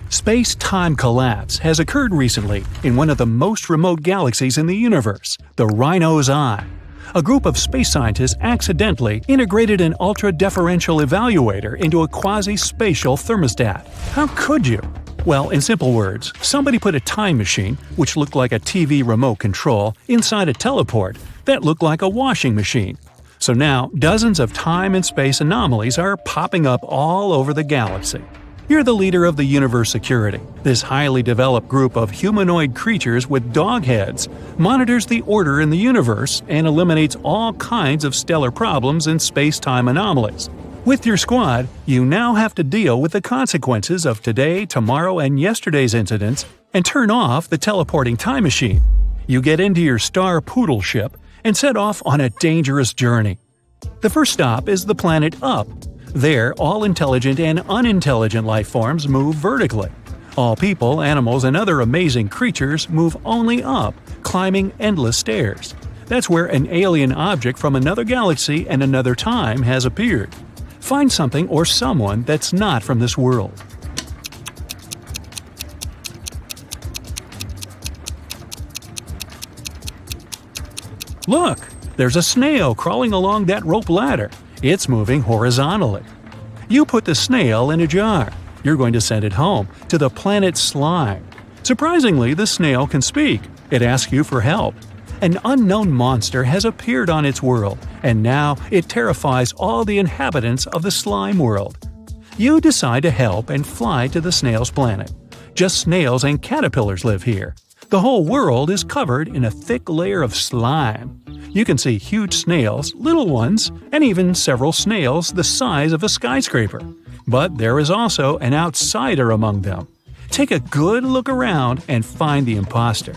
Space-time collapse has occurred recently in one of the most remote galaxies in the universe, the Rhino's Eye. A group of space scientists accidentally integrated an ultra-deferential evaluator into a quasi-spatial thermostat. How could you? Well, in simple words, somebody put a time machine, which looked like a TV remote control, inside a teleport that looked like a washing machine. So now, dozens of time and space anomalies are popping up all over the galaxy. You're the leader of the universe security. This highly developed group of humanoid creatures with dog heads monitors the order in the universe and eliminates all kinds of stellar problems and space-time anomalies. With your squad, you now have to deal with the consequences of today, tomorrow, and yesterday's incidents and turn off the teleporting time machine. You get into your Star Poodle ship and set off on a dangerous journey. The first stop is the planet Up. There, all intelligent and unintelligent life forms move vertically. All people, animals, and other amazing creatures move only up, climbing endless stairs. That's where an alien object from another galaxy and another time has appeared. Find something or someone that's not from this world. Look! There's a snail crawling along that rope ladder. It's moving horizontally. You put the snail in a jar. You're going to send it home, to the planet Slime. Surprisingly, the snail can speak. It asks you for help. An unknown monster has appeared on its world, and now it terrifies all the inhabitants of the slime world. You decide to help and fly to the snail's planet. Just snails and caterpillars live here. The whole world is covered in a thick layer of slime. You can see huge snails, little ones, and even several snails the size of a skyscraper. But there is also an outsider among them. Take a good look around and find the imposter.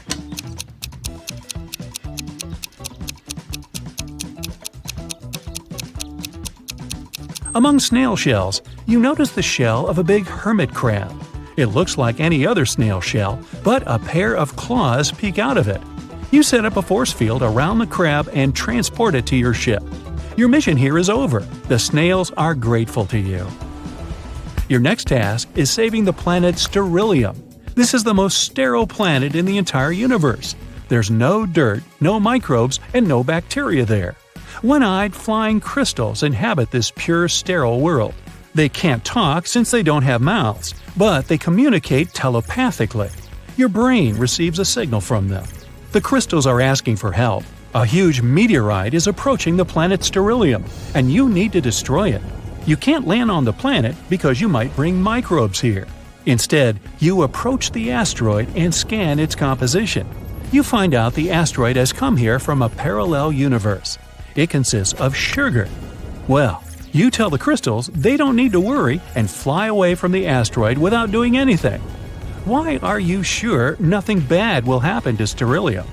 Among snail shells, you notice the shell of a big hermit crab. It looks like any other snail shell, but a pair of claws peek out of it. You set up a force field around the crab and transport it to your ship. Your mission here is over. The snails are grateful to you. Your next task is saving the planet Sterilium. This is the most sterile planet in the entire universe. There's no dirt, no microbes, and no bacteria there. One-eyed flying crystals inhabit this pure sterile world. They can't talk since they don't have mouths, but they communicate telepathically. Your brain receives a signal from them. The crystals are asking for help. A huge meteorite is approaching the planet Sterilium, and you need to destroy it. You can't land on the planet because you might bring microbes here. Instead, you approach the asteroid and scan its composition. You find out the asteroid has come here from a parallel universe. It consists of sugar. Well, you tell the crystals they don't need to worry and fly away from the asteroid without doing anything. Why are you sure nothing bad will happen to Sterilium?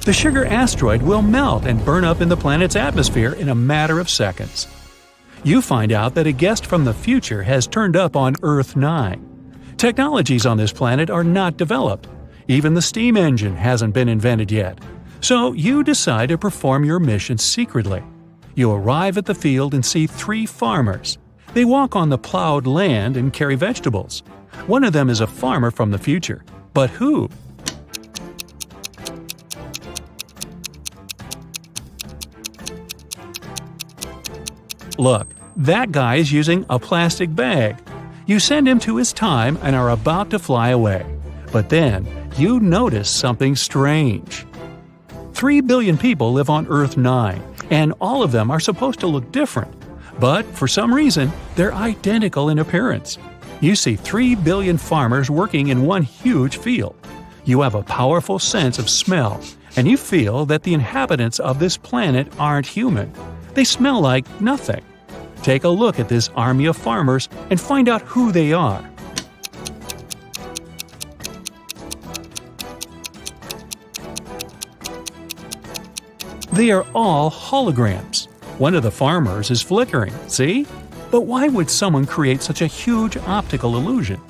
The sugar asteroid will melt and burn up in the planet's atmosphere in a matter of seconds. You find out that a guest from the future has turned up on Earth 9. Technologies on this planet are not developed. Even the steam engine hasn't been invented yet. So you decide to perform your mission secretly. You arrive at the field and see 3 farmers. They walk on the plowed land and carry vegetables. One of them is a farmer from the future. But who? Look, that guy is using a plastic bag. You send him to his time and are about to fly away. But then, you notice something strange. 3 billion people live on Earth 9, and all of them are supposed to look different. But for some reason, they're identical in appearance. You see 3 billion farmers working in one huge field. You have a powerful sense of smell, and you feel that the inhabitants of this planet aren't human. They smell like nothing. Take a look at this army of farmers and find out who they are. They are all holograms. One of the farmers is flickering, see? But why would someone create such a huge optical illusion?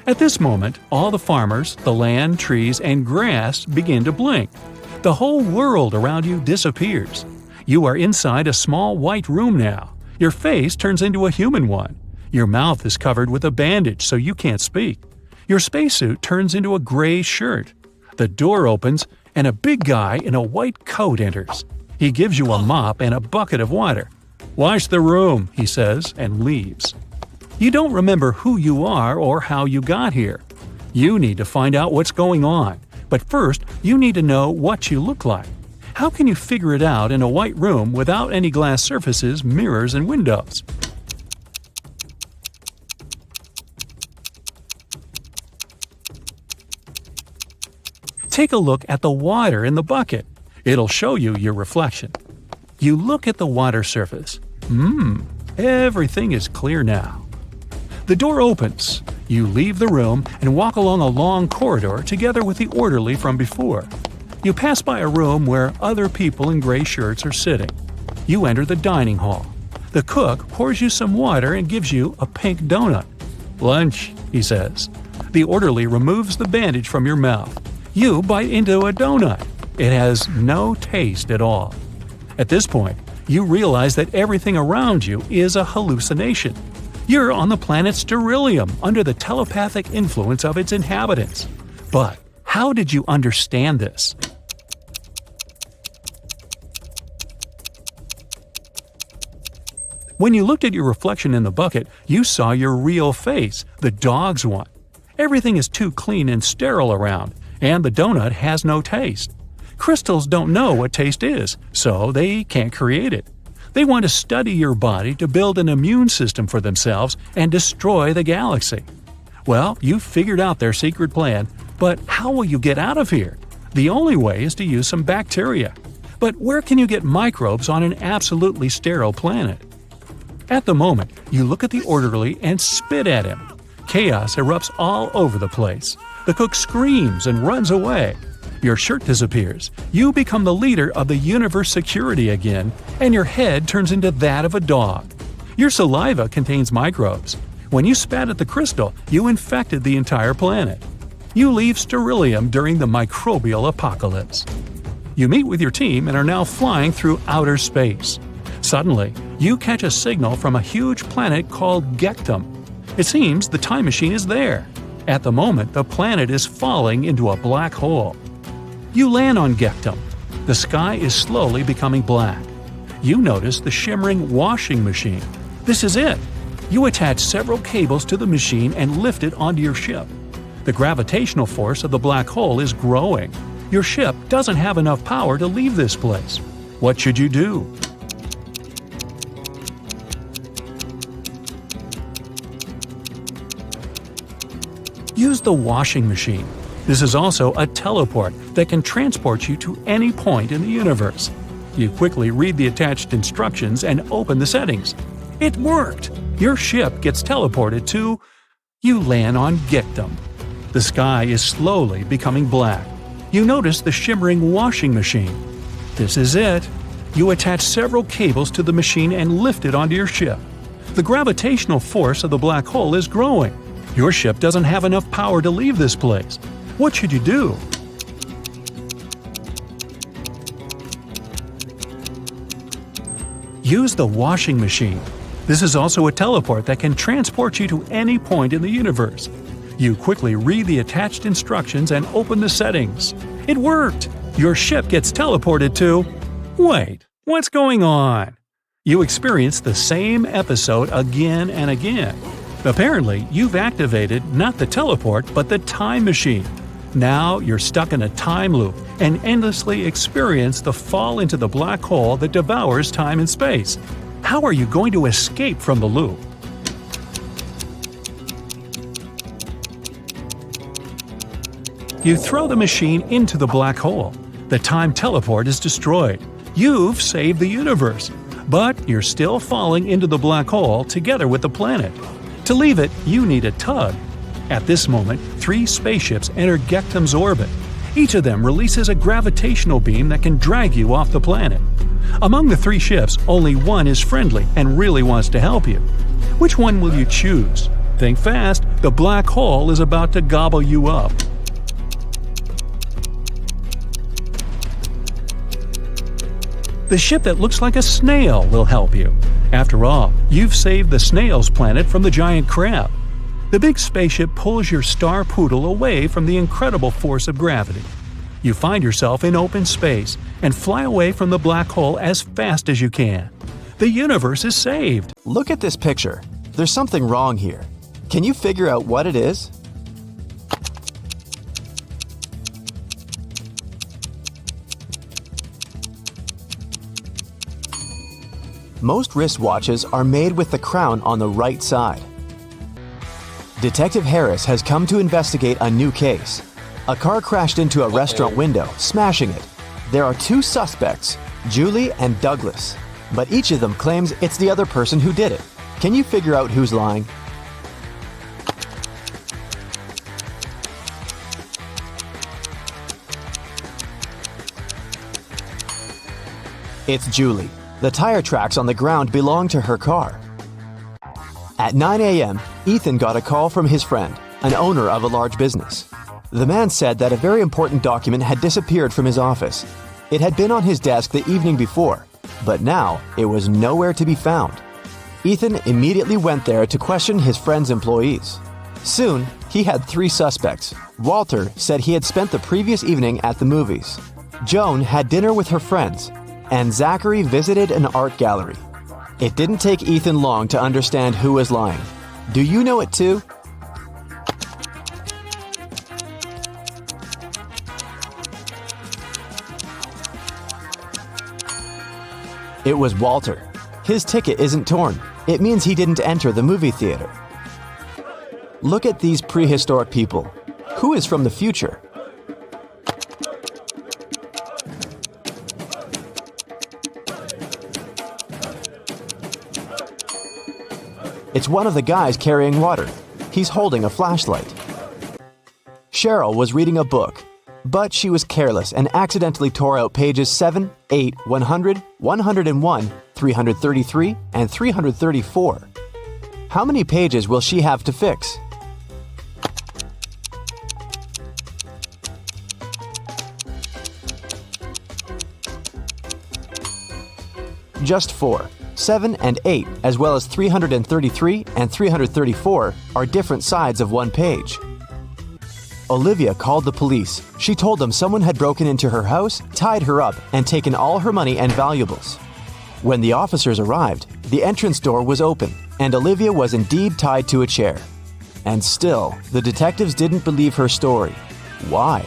At this moment, all the farmers, the land, trees, and grass begin to blink. The whole world around you disappears. You are inside a small white room now. Your face turns into a human one. Your mouth is covered with a bandage so you can't speak. Your spacesuit turns into a gray shirt. The door opens and a big guy in a white coat enters. He gives you a mop and a bucket of water. "Wash the room," he says, and leaves. You don't remember who you are or how you got here. You need to find out what's going on, but first you need to know what you look like. How can you figure it out in a white room without any glass surfaces, mirrors, and windows? Take a look at the water in the bucket. It'll show you your reflection. You look at the water surface. Everything is clear now. The door opens. You leave the room and walk along a long corridor together with the orderly from before. You pass by a room where other people in gray shirts are sitting. You enter the dining hall. The cook pours you some water and gives you a pink donut. "Lunch," he says. The orderly removes the bandage from your mouth. You bite into a donut. It has no taste at all. At this point, you realize that everything around you is a hallucination. You're on the planet Sterilium under the telepathic influence of its inhabitants. But how did you understand this? When you looked at your reflection in the bucket, you saw your real face, the dog's one. Everything is too clean and sterile around, and the donut has no taste. Crystals don't know what taste is, so they can't create it. They want to study your body to build an immune system for themselves and destroy the galaxy. Well, you've figured out their secret plan, but how will you get out of here? The only way is to use some bacteria. But where can you get microbes on an absolutely sterile planet? At the moment, you look at the orderly and spit at him. Chaos erupts all over the place. The cook screams and runs away. Your shirt disappears. You become the leader of the universe security again, and your head turns into that of a dog. Your saliva contains microbes. When you spat at the crystal, you infected the entire planet. You leave Sterilium during the microbial apocalypse. You meet with your team and are now flying through outer space. Suddenly, you catch a signal from a huge planet called Gectum. It seems the time machine is there. At the moment, the planet is falling into a black hole. You land on Gectum. The sky is slowly becoming black. You notice the shimmering washing machine. This is it. You attach several cables to the machine and lift it onto your ship. The gravitational force of the black hole is growing. Your ship doesn't have enough power to leave this place. What should you do? Use the washing machine. This is also a teleport that can transport you to any point in the universe. You quickly read the attached instructions and open the settings. It worked! Your ship gets teleported to… You land on Gectum. The sky is slowly becoming black. You notice the shimmering washing machine. This is it. You attach several cables to the machine and lift it onto your ship. The gravitational force of the black hole is growing. Your ship doesn't have enough power to leave this place. What should you do? Use the washing machine. This is also a teleport that can transport you to any point in the universe. You quickly read the attached instructions and open the settings. It worked! Your ship gets teleported to… Wait, what's going on? You experience the same episode again and again. Apparently, you've activated not the teleport but the time machine. Now you're stuck in a time loop and endlessly experience the fall into the black hole that devours time and space. How are you going to escape from the loop? You throw the machine into the black hole. The time teleport is destroyed. You've saved the universe. But you're still falling into the black hole together with the planet. To leave it, you need a tug. At this moment, 3 spaceships enter Gectum's orbit. Each of them releases a gravitational beam that can drag you off the planet. Among the 3 ships, only one is friendly and really wants to help you. Which one will you choose? Think fast, the black hole is about to gobble you up. The ship that looks like a snail will help you. After all, you've saved the snail's planet from the giant crab. The big spaceship pulls your star poodle away from the incredible force of gravity. You find yourself in open space and fly away from the black hole as fast as you can. The universe is saved. Look at this picture. There's something wrong here. Can you figure out what it is? Most wristwatches are made with the crown on the right side. Detective Harris has come to investigate a new case. A car crashed into a restaurant window, smashing it. There are two suspects, Julie and Douglas, but each of them claims it's the other person who did it. Can you figure out who's lying? It's Julie. The tire tracks on the ground belong to her car. At 9 a.m., Ethan got a call from his friend, an owner of a large business. The man said that a very important document had disappeared from his office. It had been on his desk the evening before, but now it was nowhere to be found. Ethan immediately went there to question his friend's employees. Soon, he had three suspects. Walter said he had spent the previous evening at the movies. Joan had dinner with her friends, and Zachary visited an art gallery. It didn't take Ethan long to understand who was lying. Do you know it too? It was Walter. His ticket isn't torn. It means he didn't enter the movie theater. Look at these prehistoric people. Who is from the future? It's one of the guys carrying water. He's holding a flashlight. Cheryl was reading a book, but she was careless and accidentally tore out pages 7, 8, 100, 101, 333, and 334. How many pages will she have to fix? Just 4. 7 and 8, as well as 333 and 334, are different sides of one page. Olivia called the police. She told them someone had broken into her house, tied her up, and taken all her money and valuables. When the officers arrived, the entrance door was open, and Olivia was indeed tied to a chair. And still, the detectives didn't believe her story. Why?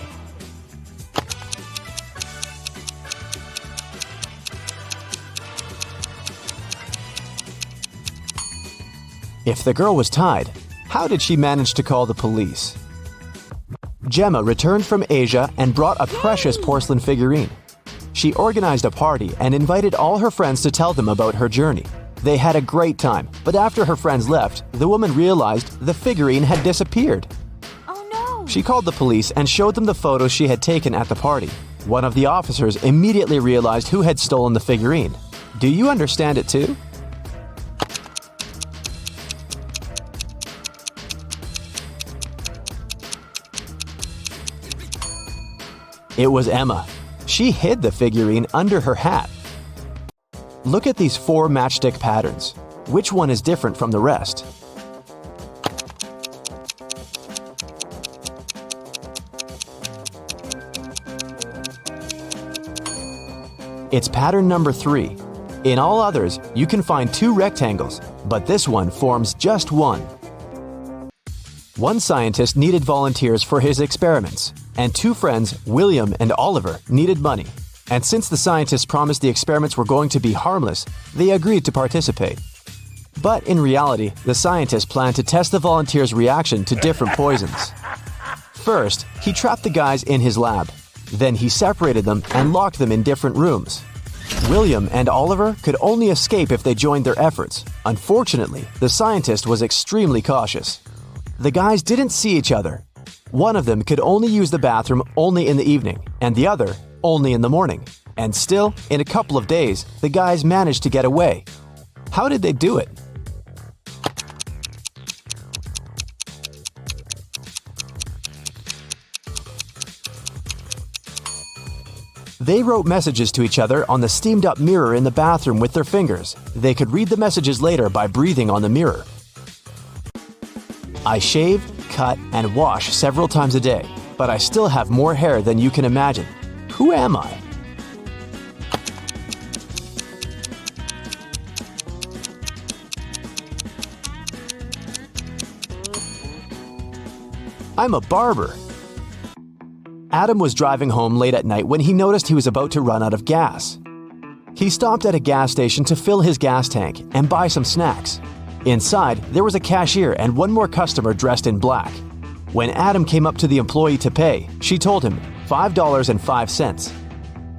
If the girl was tied, how did she manage to call the police? Gemma returned from Asia and brought a precious porcelain figurine. She organized a party and invited all her friends to tell them about her journey. They had a great time, but after her friends left, the woman realized the figurine had disappeared. Oh no! She called the police and showed them the photos she had taken at the party. One of the officers immediately realized who had stolen the figurine. Do you understand it too? It was Emma. She hid the figurine under her hat. Look at these 4 matchstick patterns. Which one is different from the rest? It's pattern number 3. In all others, you can find 2 rectangles, but this one forms just one. One scientist needed volunteers for his experiments, and 2 friends, William and Oliver, needed money. And since the scientists promised the experiments were going to be harmless, they agreed to participate. But in reality, the scientist planned to test the volunteers' reaction to different poisons. First, he trapped the guys in his lab. Then he separated them and locked them in different rooms. William and Oliver could only escape if they joined their efforts. Unfortunately, the scientist was extremely cautious. The guys didn't see each other. One of them could only use the bathroom only in the evening, and the other only in the morning. And still, in a couple of days, the guys managed to get away. How did they do it? They wrote messages to each other on the steamed-up mirror in the bathroom with their fingers. They could read the messages later by breathing on the mirror. I shave, cut, and wash several times a day, but I still have more hair than you can imagine. Who am I? I'm a barber. Adam was driving home late at night when he noticed he was about to run out of gas. He stopped at a gas station to fill his gas tank and buy some snacks. Inside, there was a cashier and one more customer dressed in black. When Adam came up to the employee to pay, she told him $5.05.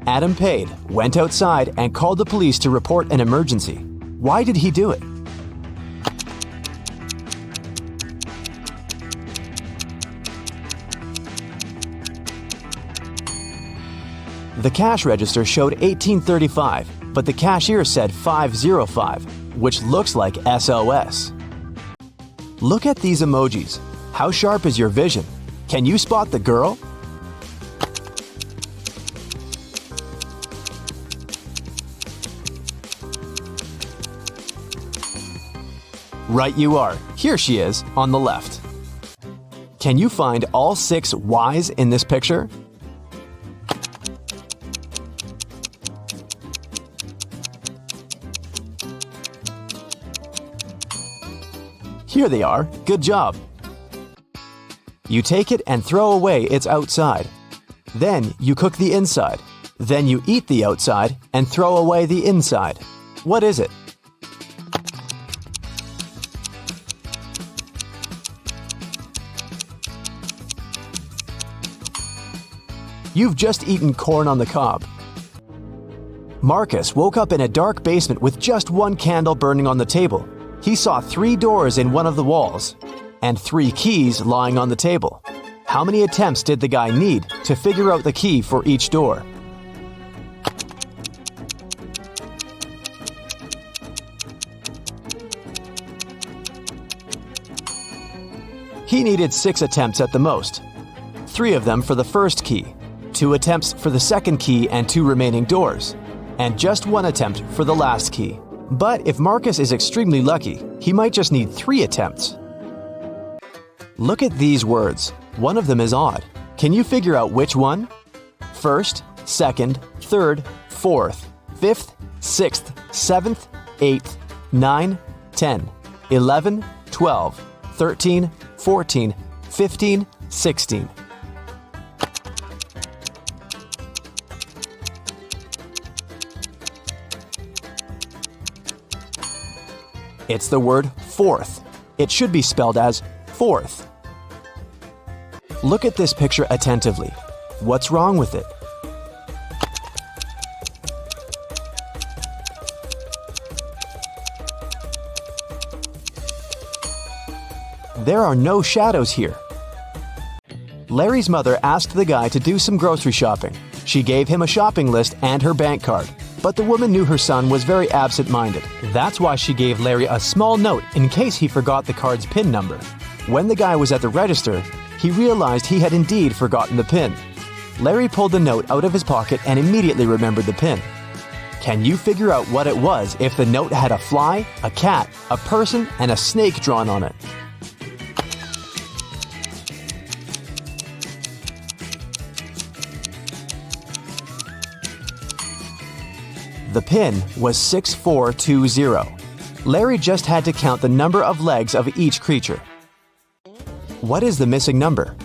Adam paid, went outside, and called the police to report an emergency. Why did he do it? The cash register showed 1835, but the cashier said 505, which looks like SOS. Look at these emojis. How sharp is your vision? Can you spot the girl? Right you are. Here she is, on the left. Can you find all 6 Ys in this picture? Here they are. Good job. You take it and throw away its outside. Then you cook the inside. Then you eat the outside and throw away the inside. What is it? You've just eaten corn on the cob. Marcus woke up in a dark basement with just one candle burning on the table. He saw 3 doors in one of the walls and 3 keys lying on the table. How many attempts did the guy need to figure out the key for each door? He needed 6 attempts at the most. 3 of them for the first key, 2 attempts for the second key and 2 remaining doors, and just 1 attempt for the last key. But if Marcus is extremely lucky, he might just need 3 attempts. Look at these words. One of them is odd. Can you figure out which one? First, second, third, fourth, fifth, sixth, 7th, 8th, 9, 10, 11, 12, 13, 14, 15, 16. It's the word fourth. It should be spelled as fourth. Look at this picture attentively. What's wrong with it? There are no shadows here. Larry's mother asked the guy to do some grocery shopping. She gave him a shopping list and her bank card. But the woman knew her son was very absent-minded. That's why she gave Larry a small note in case he forgot the card's PIN number. When the guy was at the register, he realized he had indeed forgotten the PIN. Larry pulled the note out of his pocket and immediately remembered the PIN. Can you figure out what it was if the note had a fly, a cat, a person, and a snake drawn on it? The PIN was 6420. Larry just had to count the number of legs of each creature. What is the missing number?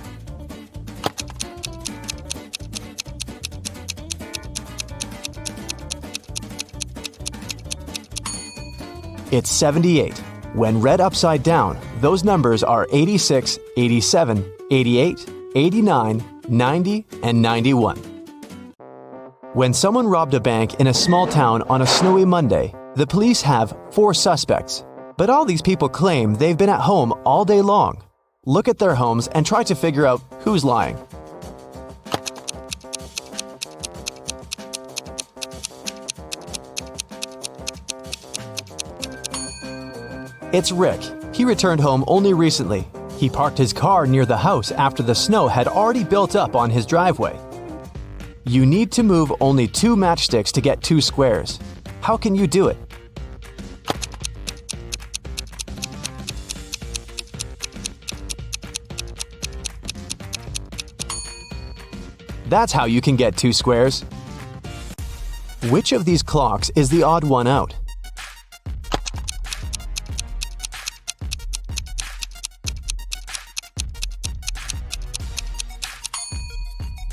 It's 78. When read upside down, those numbers are 86, 87, 88, 89, 90, and 91. When someone robbed a bank in a small town on a snowy Monday, the police have 4 suspects. But all these people claim they've been at home all day long. Look at their homes and try to figure out who's lying. It's Rick. He returned home only recently. He parked his car near the house after the snow had already built up on his driveway. You need to move only 2 matchsticks to get 2 squares. How can you do it? That's how you can get 2 squares. Which of these clocks is the odd one out?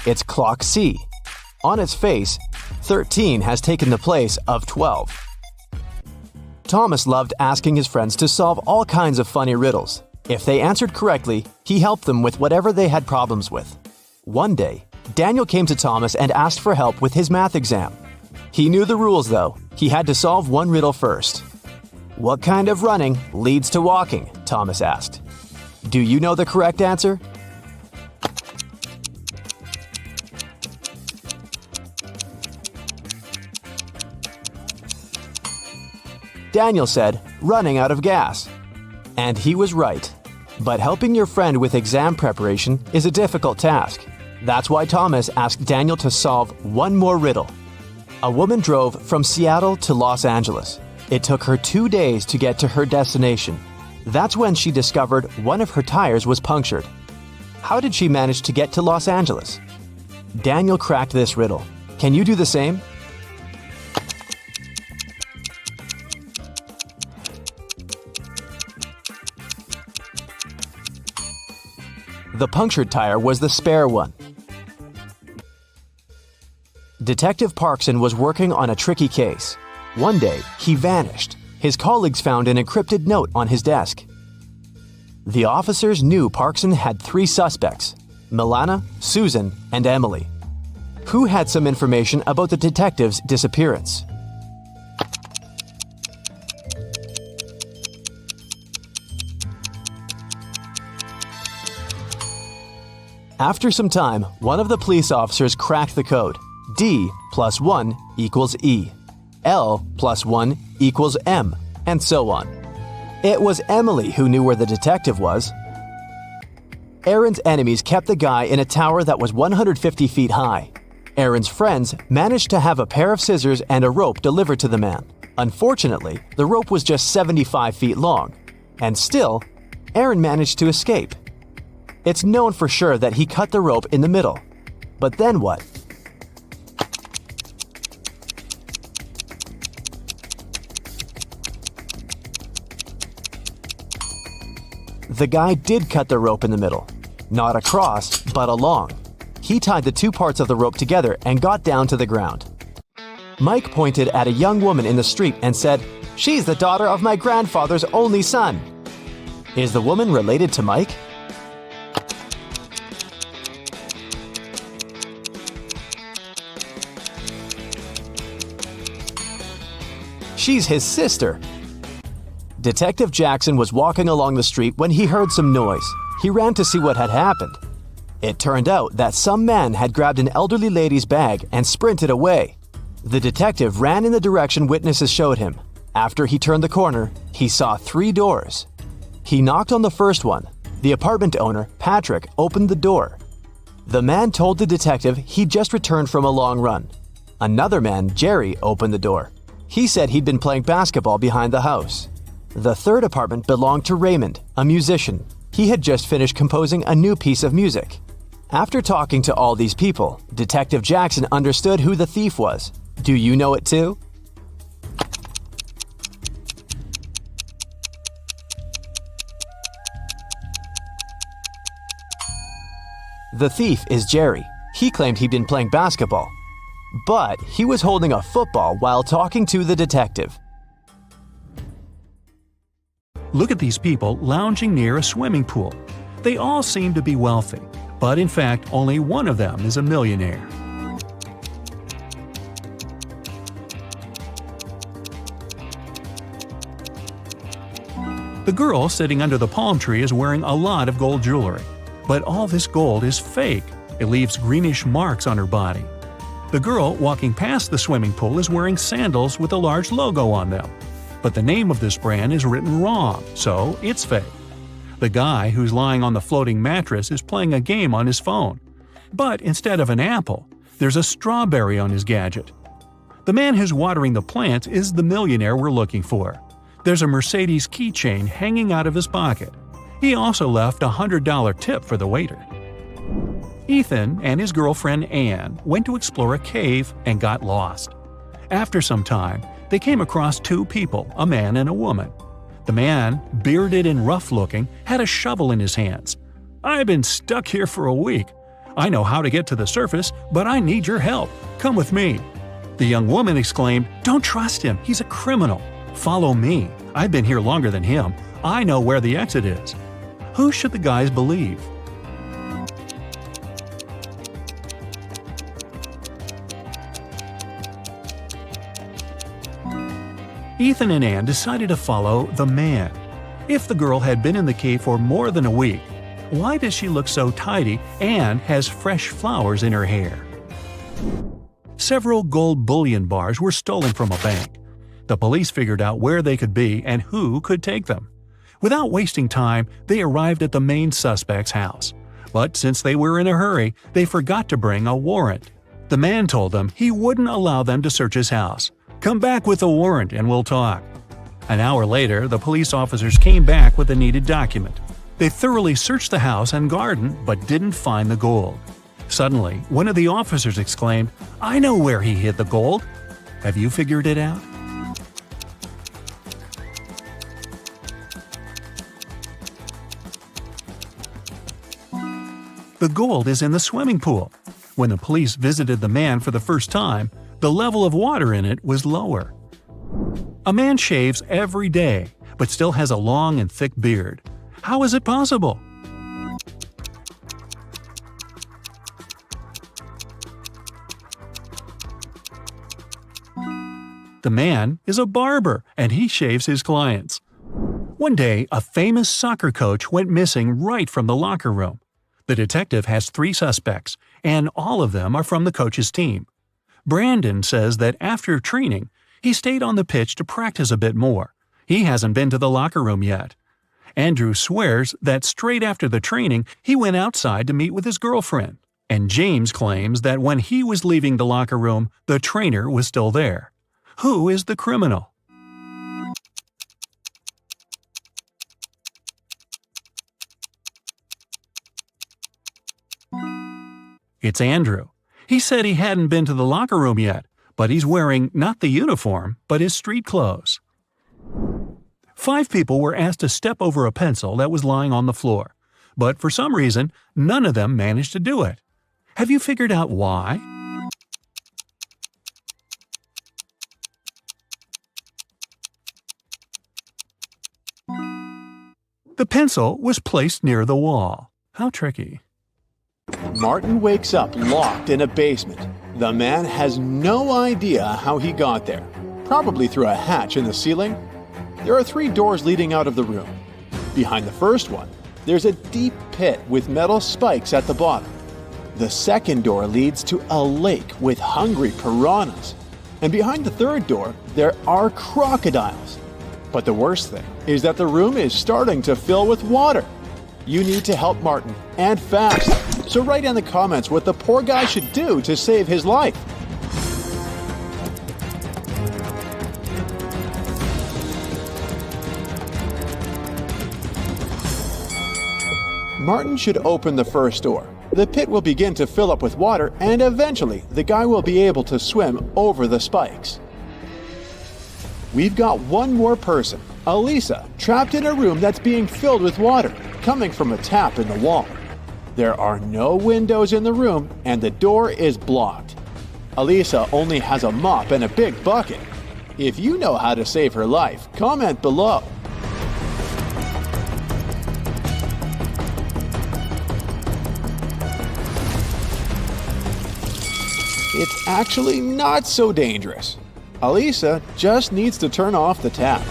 It's clock C. On its face, 13 has taken the place of 12. Thomas loved asking his friends to solve all kinds of funny riddles. If they answered correctly, he helped them with whatever they had problems with. One day, Daniel came to Thomas and asked for help with his math exam. He knew the rules though. He had to solve one riddle first. "What kind of running leads to walking?" Thomas asked. Do you know the correct answer? Daniel said, "Running out of gas." And he was right. But helping your friend with exam preparation is a difficult task. That's why Thomas asked Daniel to solve one more riddle. A woman drove from Seattle to Los Angeles. It took her 2 days to get to her destination. That's when she discovered one of her tires was punctured. How did she manage to get to Los Angeles? Daniel cracked this riddle. Can you do the same? The punctured tire was the spare one. Detective Parkson was working on a tricky case. One day, he vanished. His colleagues found an encrypted note on his desk. The officers knew Parkson had 3 suspects: Milana, Susan, and Emily. Who had some information about the detective's disappearance? After some time, one of the police officers cracked the code. D plus 1 equals E. L plus 1 equals M, and so on. It was Emily who knew where the detective was. Aaron's enemies kept the guy in a tower that was 150 feet high. Aaron's friends managed to have a pair of scissors and a rope delivered to the man. Unfortunately, the rope was just 75 feet long. And still, Aaron managed to escape. It's known for sure that he cut the rope in the middle. But then what? The guy did cut the rope in the middle. Not across, but along. He tied the 2 parts of the rope together and got down to the ground. Mike pointed at a young woman in the street and said, "She's the daughter of my grandfather's only son." Is the woman related to Mike? She's his sister. Detective Jackson was walking along the street when he heard some noise. He ran to see what had happened. It turned out that some man had grabbed an elderly lady's bag and sprinted away. The detective ran in the direction witnesses showed him. After he turned the corner, he saw 3 doors. He knocked on the first one. The apartment owner, Patrick, opened the door. The man told the detective he'd just returned from a long run. Another man, Jerry, opened the door. He said he'd been playing basketball behind the house. The third apartment belonged to Raymond, a musician. He had just finished composing a new piece of music. After talking to all these people, Detective Jackson understood who the thief was. Do you know it too? The thief is Jerry. He claimed he'd been playing basketball. But he was holding a football while talking to the detective. Look at these people lounging near a swimming pool. They all seem to be wealthy, but in fact, only one of them is a millionaire. The girl sitting under the palm tree is wearing a lot of gold jewelry. But all this gold is fake. It leaves greenish marks on her body. The girl walking past the swimming pool is wearing sandals with a large logo on them. But the name of this brand is written wrong, so it's fake. The guy who's lying on the floating mattress is playing a game on his phone. But instead of an apple, There's a strawberry on his gadget. The man who's watering the plants is the millionaire we're looking for. There's a Mercedes keychain hanging out of his pocket. He also left a $100 tip for the waiter. Ethan and his girlfriend Anne went to explore a cave and got lost. After some time, they came across two people, a man and a woman. The man, bearded and rough-looking, had a shovel in his hands. "I've been stuck here for a week. I know how to get to the surface, but I need your help. Come with me." The young woman exclaimed, "Don't trust him. He's a criminal. Follow me. I've been here longer than him. I know where the exit is." Who should the guys believe? Ethan and Anne decided to follow the man. If the girl had been in the cave for more than a week, why does she look so tidy and has fresh flowers in her hair? Several gold bullion bars were stolen from a bank. The police figured out where they could be and who could take them. Without wasting time, they arrived at the main suspect's house. But since they were in a hurry, they forgot to bring a warrant. The man told them he wouldn't allow them to search his house. "Come back with a warrant and we'll talk." An hour later, the police officers came back with the needed document. They thoroughly searched the house and garden but didn't find the gold. Suddenly, one of the officers exclaimed, "I know where he hid the gold." Have you figured it out? The gold is in the swimming pool. When the police visited the man for the first time, the level of water in it was lower. A man shaves every day, but still has a long and thick beard. How is it possible? The man is a barber, and he shaves his clients. One day, a famous soccer coach went missing right from the locker room. The detective has 3 suspects, and all of them are from the coach's team. Brandon says that after training, he stayed on the pitch to practice a bit more. He hasn't been to the locker room yet. Andrew swears that straight after the training, he went outside to meet with his girlfriend. And James claims that when he was leaving the locker room, the trainer was still there. Who is the criminal? It's Andrew. He said he hadn't been to the locker room yet, but he's wearing not the uniform, but his street clothes. 5 people were asked to step over a pencil that was lying on the floor, but for some reason, none of them managed to do it. Have you figured out why? The pencil was placed near the wall. How tricky. Martin wakes up locked in a basement. The man has no idea how he got there. Probably through a hatch in the ceiling. There are 3 doors leading out of the room. Behind the first one, there's a deep pit with metal spikes at the bottom. The second door leads to a lake with hungry piranhas. And behind the third door, there are crocodiles. But the worst thing is that the room is starting to fill with water. You need to help Martin, and fast. So write in the comments what the poor guy should do to save his life. Martin should open the first door. The pit will begin to fill up with water, and eventually the guy will be able to swim over the spikes. We've got one more person, Elisa, trapped in a room that's being filled with water, coming from a tap in the wall. There are no windows in the room, and the door is blocked. Elisa only has a mop and a big bucket. If you know how to save her life, comment below. It's actually not so dangerous. Elisa just needs to turn off the tap.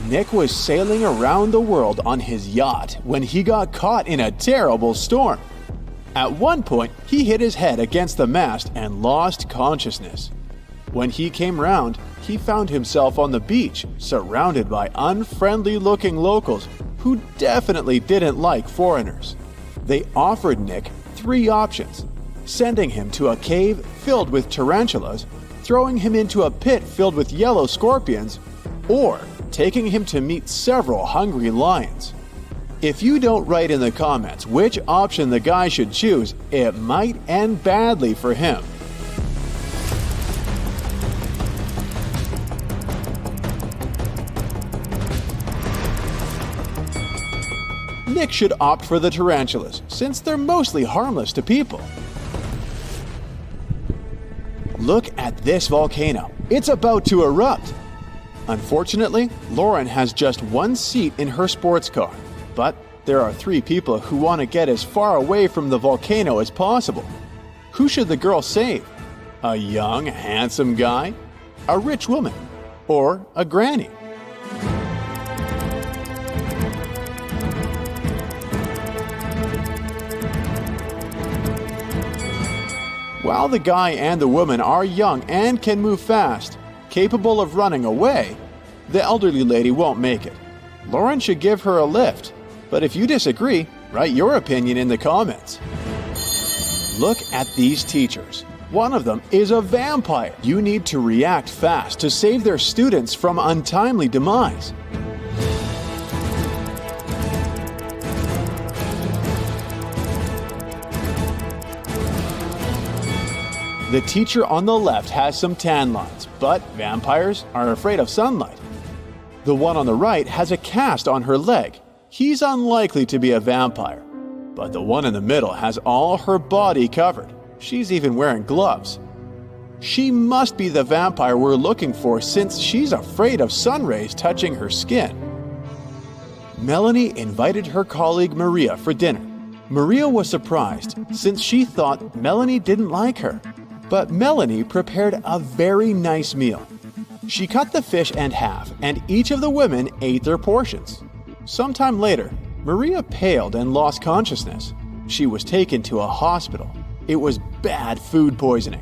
Nick was sailing around the world on his yacht when he got caught in a terrible storm. At one point, he hit his head against the mast and lost consciousness. When he came round, he found himself on the beach, surrounded by unfriendly-looking locals who definitely didn't like foreigners. They offered Nick 3 options: sending him to a cave filled with tarantulas, throwing him into a pit filled with yellow scorpions, or taking him to meet several hungry lions. If you don't write in the comments which option the guy should choose, it might end badly for him. Nick should opt for the tarantulas, since they're mostly harmless to people. Look at this volcano. It's about to erupt. Unfortunately, Lauren has just 1 seat in her sports car, but there are 3 people who want to get as far away from the volcano as possible. Who should the girl save? A young, handsome guy? A rich woman? Or a granny? While the guy and the woman are young and can move fast, capable of running away, the elderly lady won't make it. Lauren should give her a lift, but if you disagree, write your opinion in the comments. Look at these teachers. One of them is a vampire. You need to react fast to save their students from untimely demise. The teacher on the left has some tan lines, but vampires are afraid of sunlight. The one on the right has a cast on her leg. He's unlikely to be a vampire. But the one in the middle has all her body covered. She's even wearing gloves. She must be the vampire we're looking for, since she's afraid of sun rays touching her skin. Melanie invited her colleague Maria for dinner. Maria was surprised, since she thought Melanie didn't like her. But Melanie prepared a very nice meal. She cut the fish in half, and each of the women ate their portions. Sometime later, Maria paled and lost consciousness. She was taken to a hospital. It was bad food poisoning.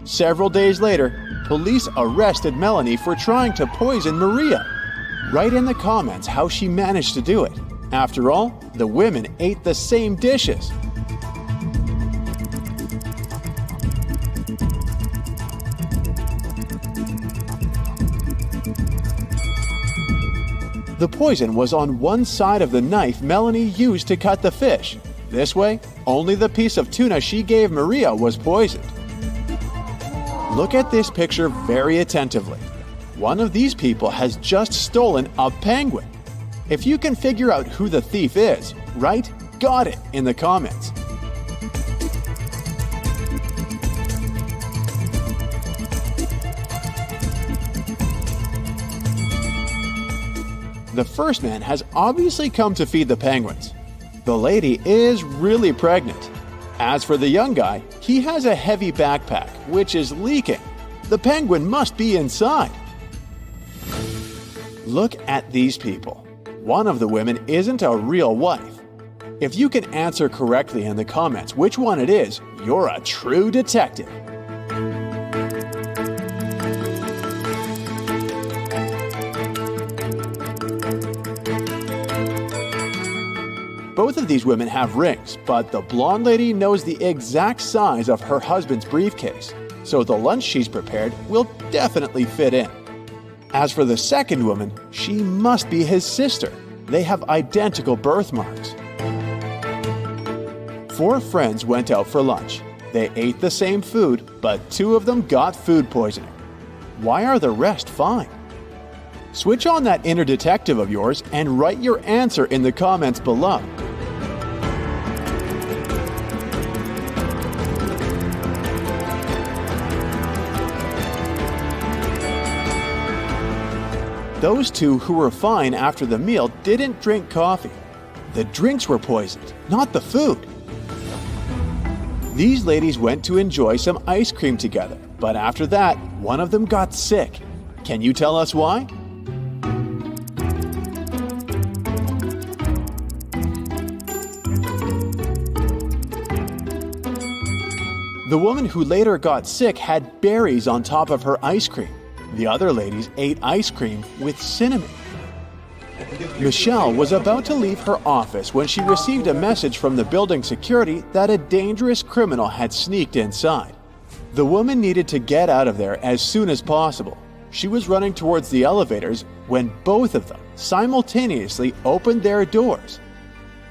Several days later, police arrested Melanie for trying to poison Maria. Write in the comments how she managed to do it. After all, the women ate the same dishes. The poison was on one side of the knife Melanie used to cut the fish. This way, only the piece of tuna she gave Maria was poisoned. Look at this picture very attentively. One of these people has just stolen a penguin. If you can figure out who the thief is, write "got it" in the comments. The first man has obviously come to feed the penguins. The lady is really pregnant. As for the young guy, he has a heavy backpack, which is leaking. The penguin must be inside. Look at these people. One of the women isn't a real wife. If you can answer correctly in the comments which one it is, you're a true detective. Both of these women have rings, but the blonde lady knows the exact size of her husband's briefcase, so the lunch she's prepared will definitely fit in. As for the second woman, she must be his sister. They have identical birthmarks. 4 friends went out for lunch. They ate the same food, but 2 of them got food poisoning. Why are the rest fine? Switch on that inner detective of yours and write your answer in the comments below. Those 2 who were fine after the meal didn't drink coffee. The drinks were poisoned, not the food. These ladies went to enjoy some ice cream together, but after that, one of them got sick. Can you tell us why? The woman who later got sick had berries on top of her ice cream. The other ladies ate ice cream with cinnamon. Michelle was about to leave her office when she received a message from the building security that a dangerous criminal had sneaked inside. The woman needed to get out of there as soon as possible. She was running towards the elevators when both of them simultaneously opened their doors.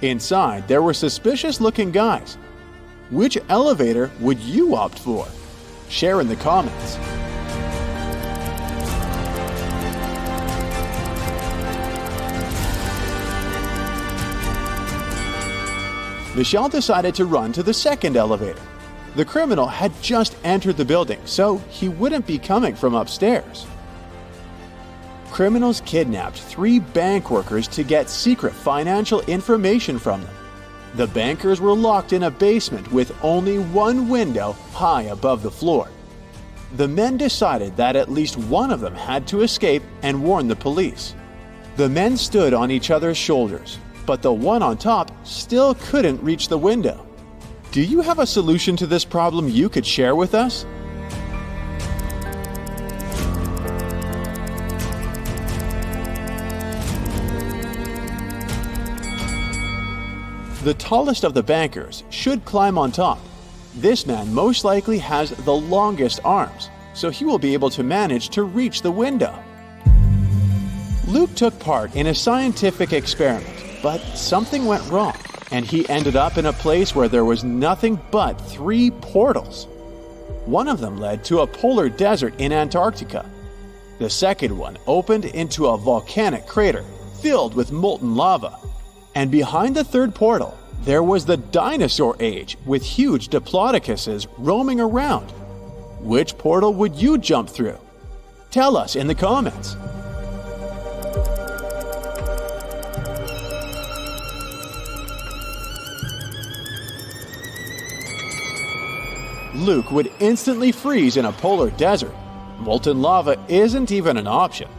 Inside, there were suspicious-looking guys. Which elevator would you opt for? Share in the comments. Michelle decided to run to the second elevator. The criminal had just entered the building, so he wouldn't be coming from upstairs. Criminals kidnapped 3 bank workers to get secret financial information from them. The bankers were locked in a basement with only one window high above the floor. The men decided that at least one of them had to escape and warn the police. The men stood on each other's shoulders, but the one on top still couldn't reach the window. Do you have a solution to this problem you could share with us? The tallest of the bankers should climb on top. This man most likely has the longest arms, so he will be able to manage to reach the window. Luke took part in a scientific experiment, but something went wrong, and he ended up in a place where there was nothing but 3 portals. One of them led to a polar desert in Antarctica. The second one opened into a volcanic crater filled with molten lava. And behind the third portal, there was the dinosaur age with huge diplodocuses roaming around. Which portal would you jump through? Tell us in the comments. Luke would instantly freeze in a polar desert. Molten lava isn't even an option.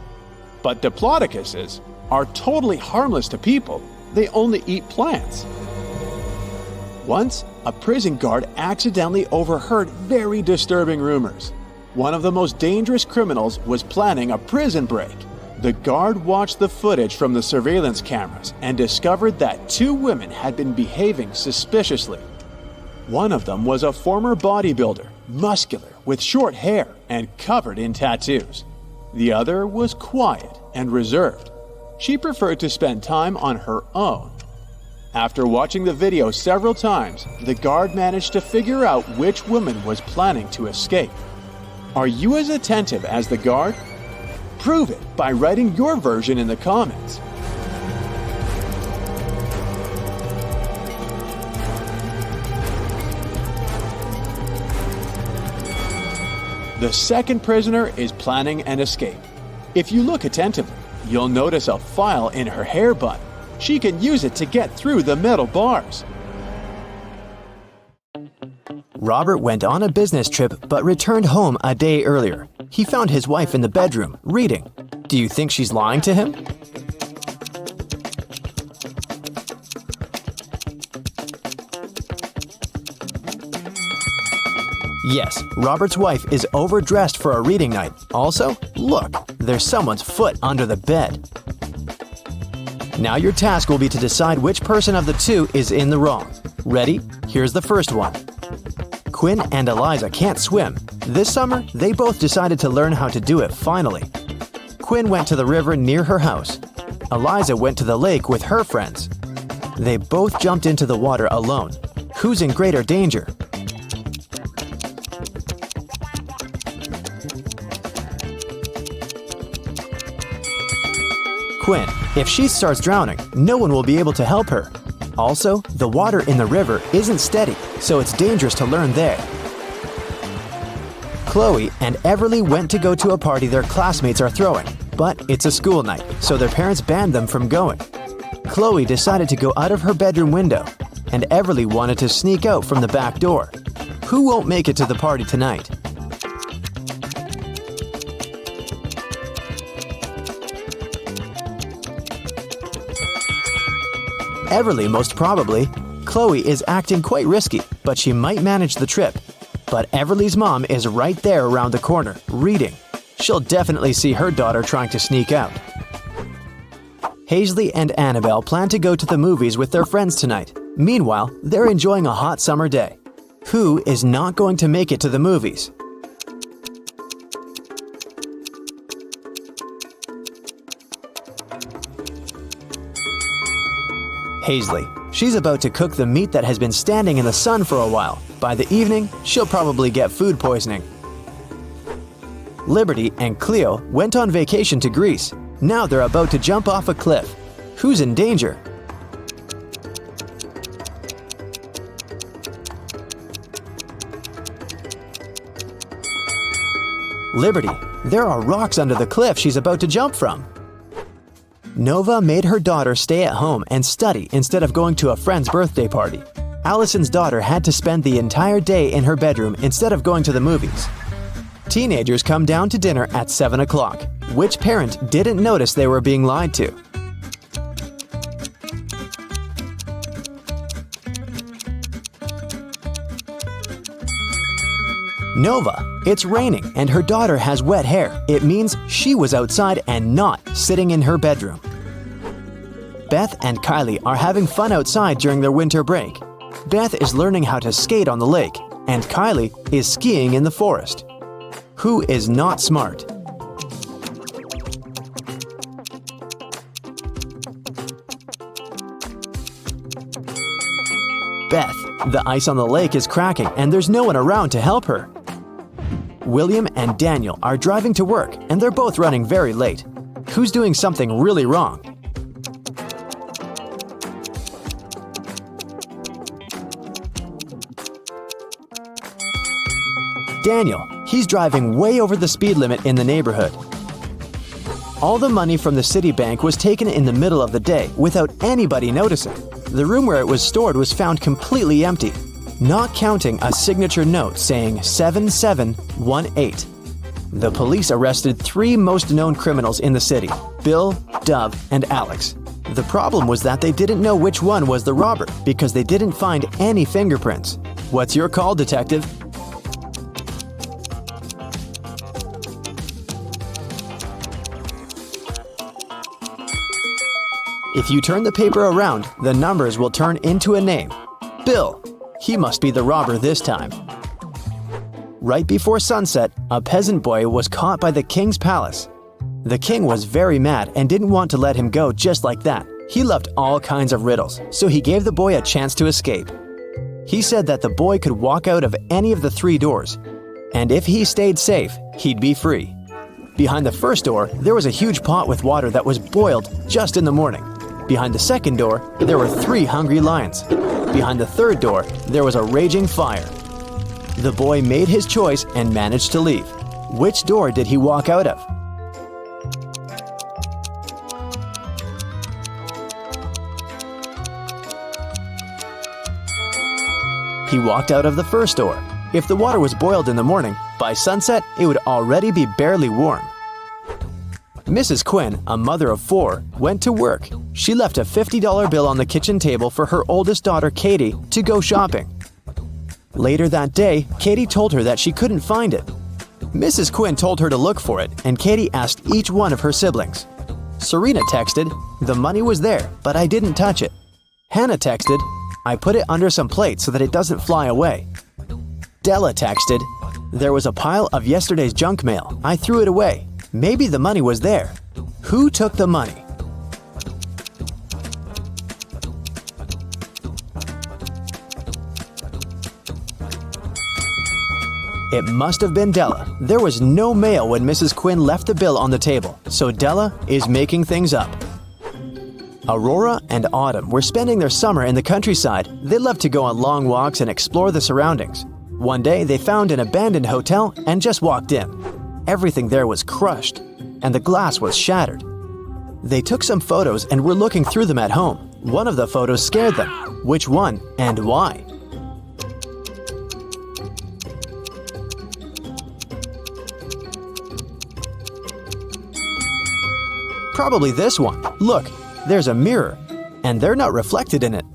But diplodocuses are totally harmless to people. They only eat plants. Once, a prison guard accidentally overheard very disturbing rumors. One of the most dangerous criminals was planning a prison break. The guard watched the footage from the surveillance cameras and discovered that 2 women had been behaving suspiciously. One of them was a former bodybuilder, muscular, with short hair and covered in tattoos. The other was quiet and reserved. She preferred to spend time on her own. After watching the video several times, the guard managed to figure out which woman was planning to escape. Are you as attentive as the guard? Prove it by writing your version in the comments. The second prisoner is planning an escape. If you look attentively, you'll notice a file in her hair bun. She can use it to get through the metal bars. Robert went on a business trip but returned home a day earlier. He found his wife in the bedroom, reading. Do you think she's lying to him? Yes, Robert's wife is overdressed for a reading night. Also, look, there's someone's foot under the bed. Now your task will be to decide which person of the 2 is in the wrong. Ready? Here's the first one. Quinn and Eliza can't swim. This summer, they both decided to learn how to do it finally. Quinn went to the river near her house. Eliza went to the lake with her friends. They both jumped into the water alone. Who's in greater danger? Quinn. If she starts drowning, no one will be able to help her. Also, the water in the river isn't steady, so it's dangerous to learn there. Chloe and Everly went to go to a party their classmates are throwing, but it's a school night, so their parents banned them from going. Chloe decided to go out of her bedroom window, and Everly wanted to sneak out from the back door. Who won't make it to the party tonight? Everly, most probably. Chloe is acting quite risky, but she might manage the trip. But Everly's mom is right there around the corner, reading. She'll definitely see her daughter trying to sneak out. Hazley and Annabelle plan to go to the movies with their friends tonight. Meanwhile, they're enjoying a hot summer day. Who is not going to make it to the movies? Hazley. She's about to cook the meat that has been standing in the sun for a while. By the evening, she'll probably get food poisoning. Liberty and Cleo went on vacation to Greece. Now they're about to jump off a cliff. Who's in danger? Liberty. There are rocks under the cliff she's about to jump from. Nova made her daughter stay at home and study instead of going to a friend's birthday party. Allison's daughter had to spend the entire day in her bedroom instead of going to the movies. Teenagers come down to dinner at 7 o'clock. Which parent didn't notice they were being lied to? Nova. It's raining and her daughter has wet hair. It means she was outside and not sitting in her bedroom. Beth and Kylie are having fun outside during their winter break. Beth is learning how to skate on the lake, and Kylie is skiing in the forest. Who is not smart? Beth. The ice on the lake is cracking and there's no one around to help her. William and Daniel are driving to work and they're both running very late. Who's doing something really wrong? Daniel. He's driving way over the speed limit in the neighborhood. All the money from the city bank was taken in the middle of the day without anybody noticing. The room where it was stored was found completely empty, not counting a signature note saying 7718. The police arrested 3 most known criminals in the city: Bill, Dub, and Alex. The problem was that they didn't know which one was the robber because they didn't find any fingerprints. What's your call, detective? If you turn the paper around, the numbers will turn into a name. Bill. He must be the robber this time. Right before sunset, a peasant boy was caught by the king's palace. The king was very mad and didn't want to let him go just like that. He loved all kinds of riddles, so he gave the boy a chance to escape. He said that the boy could walk out of any of the 3 doors, and if he stayed safe, he'd be free. Behind the first door, there was a huge pot with water that was boiled just in the morning. Behind the second door, there were 3 hungry lions. Behind the third door, there was a raging fire. The boy made his choice and managed to leave. Which door did he walk out of? He walked out of the first door. If the water was boiled in the morning, by sunset, it would already be barely warm. Mrs. Quinn, a mother of 4, went to work. She left a $50 bill on the kitchen table for her oldest daughter, Katie, to go shopping. Later that day, Katie told her that she couldn't find it. Mrs. Quinn told her to look for it, and Katie asked each one of her siblings. Serena texted, "The money was there, but I didn't touch it." Hannah texted, "I put it under some plates so that it doesn't fly away." Della texted, "There was a pile of yesterday's junk mail. I threw it away. Maybe the money was there." Who took the money? It must have been Della. There was no mail when Mrs. Quinn left the bill on the table, so Della is making things up. Aurora and Autumn were spending their summer in the countryside. They loved to go on long walks and explore the surroundings. One day, they found an abandoned hotel and just walked in. Everything there was crushed, and the glass was shattered. They took some photos and were looking through them at home. One of the photos scared them. Which one and why? Probably this one. Look, there's a mirror, and they're not reflected in it.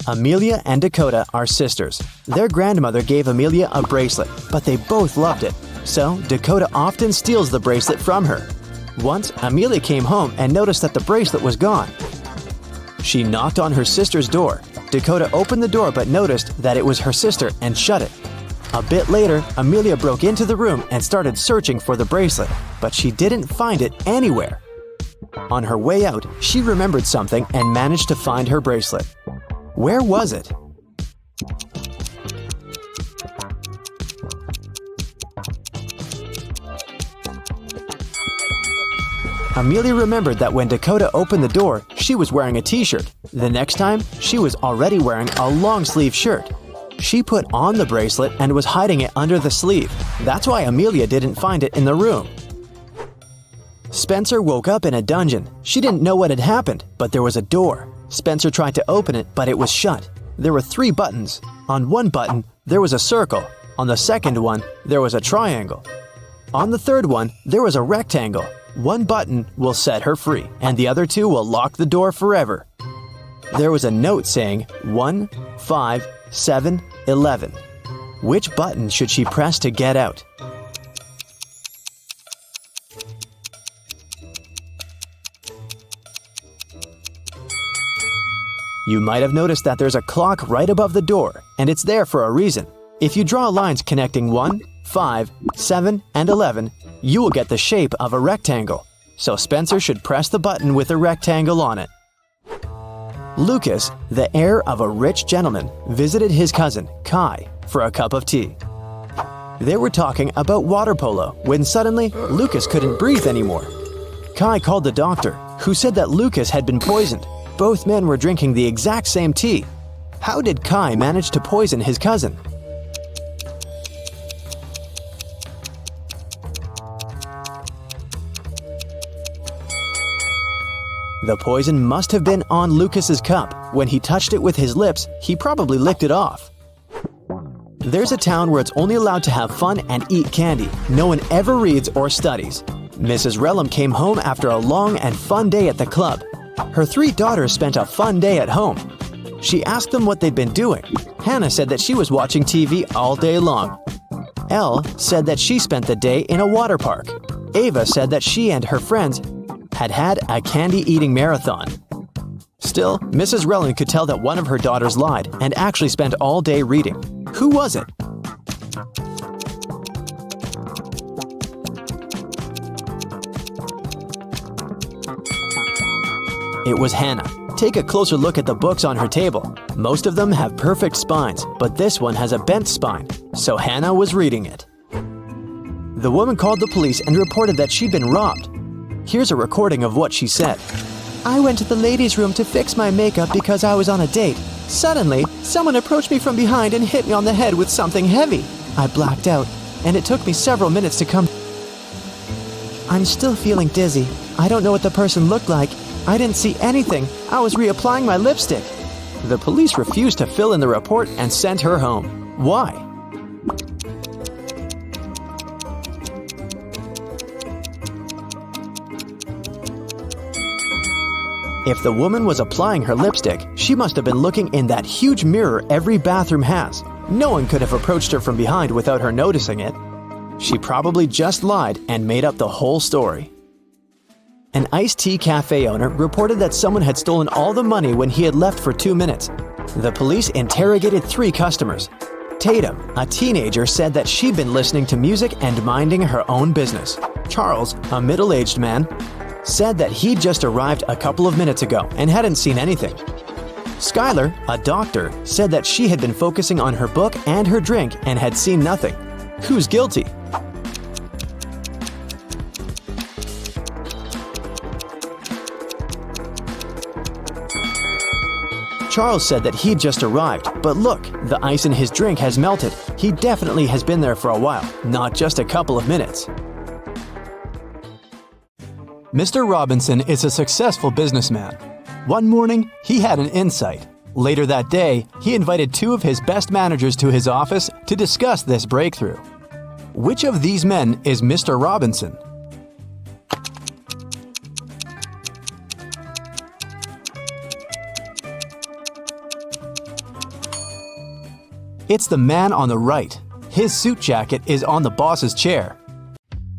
Amelia and Dakota are sisters. Their grandmother gave Amelia a bracelet, but they both loved it. So Dakota often steals the bracelet from her. Once, Amelia came home and noticed that the bracelet was gone. She knocked on her sister's door. Dakota opened the door but noticed that it was her sister and shut it. A bit later, Amelia broke into the room and started searching for the bracelet, but she didn't find it anywhere. On her way out, she remembered something and managed to find her bracelet. Where was it? Amelia remembered that when Dakota opened the door, she was wearing a t-shirt. The next time, she was already wearing a long-sleeve shirt. She put on the bracelet and was hiding it under the sleeve. That's why Amelia didn't find it in the room. Spencer woke up in a dungeon. She didn't know what had happened, but there was a door. Spencer tried to open it, but it was shut. There were 3 buttons. On one button, there was a circle. On the second one, there was a triangle. On the third one, there was a rectangle. One button will set her free, and the other 2 will lock the door forever. There was a note saying 1, 5, 7, 11. Which button should she press to get out? You might have noticed that there's a clock right above the door, and it's there for a reason. If you draw lines connecting 1, 5, 7, and 11, you will get the shape of a rectangle. So Spencer should press the button with a rectangle on it. Lucas, the heir of a rich gentleman, visited his cousin, Kai, for a cup of tea. They were talking about water polo when suddenly Lucas couldn't breathe anymore. Kai called the doctor, who said that Lucas had been poisoned. Both men were drinking the exact same tea. How did Kai manage to poison his cousin? The poison must have been on Lucas's cup. When he touched it with his lips, he probably licked it off. There's a town where it's only allowed to have fun and eat candy. No one ever reads or studies. Mrs. Relham came home after a long and fun day at the club. Her 3 daughters spent a fun day at home. She asked them what they'd been doing. Hannah said that she was watching TV all day long. Elle said that she spent the day in a water park. Ava said that she and her friends had a candy-eating marathon. Still, Mrs. Relham could tell that one of her daughters lied and actually spent all day reading. Who was it? It was Hannah. Take a closer look at the books on her table. Most of them have perfect spines, but this one has a bent spine, so Hannah was reading it. The woman called the police and reported that she'd been robbed. Here's a recording of what she said. I went to the ladies' room to fix my makeup because I was on a date. Suddenly, someone approached me from behind and hit me on the head with something heavy. I blacked out, and it took me several minutes to come. I'm still feeling dizzy. I don't know what the person looked like. I didn't see anything. I was reapplying my lipstick. The police refused to fill in the report and sent her home. Why? If the woman was applying her lipstick, she must have been looking in that huge mirror every bathroom has. No one could have approached her from behind without her noticing it. She probably just lied and made up the whole story. An iced tea cafe owner reported that someone had stolen all the money when he had left for 2 minutes. The police interrogated 3 customers. Tatum, a teenager, said that she'd been listening to music and minding her own business. Charles, a middle-aged man, said that he'd just arrived a couple of minutes ago and hadn't seen anything. Skylar, a doctor, said that she had been focusing on her book and her drink and had seen nothing. Who's guilty? Charles said that he'd just arrived, but look, the ice in his drink has melted. He definitely has been there for a while, not just a couple of minutes. Mr. Robinson is a successful businessman. One morning, he had an insight. Later that day, he invited 2 of his best managers to his office to discuss this breakthrough. Which of these men is Mr. Robinson? It's the man on the right. His suit jacket is on the boss's chair.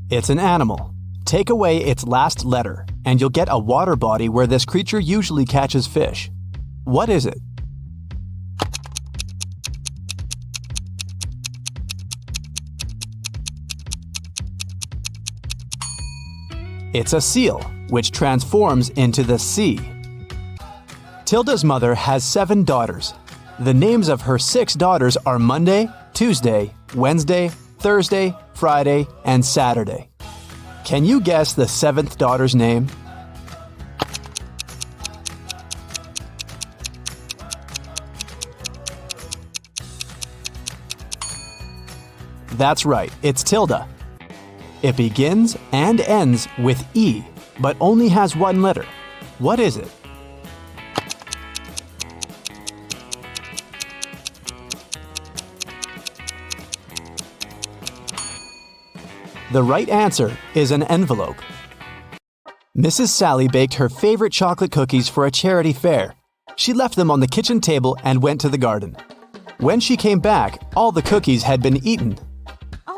It's an animal. Take away its last letter, and you'll get a water body where this creature usually catches fish. What is it? It's a seal, which transforms into the sea. Tilda's mother has 7 daughters. The names of her 6 daughters are Monday, Tuesday, Wednesday, Thursday, Friday, and Saturday. Can you guess the 7th daughter's name? That's right, it's Tilda. It begins and ends with E, but only has 1 letter. What is it? The right answer is an envelope. Mrs. Sally baked her favorite chocolate cookies for a charity fair. She left them on the kitchen table and went to the garden. When she came back, all the cookies had been eaten.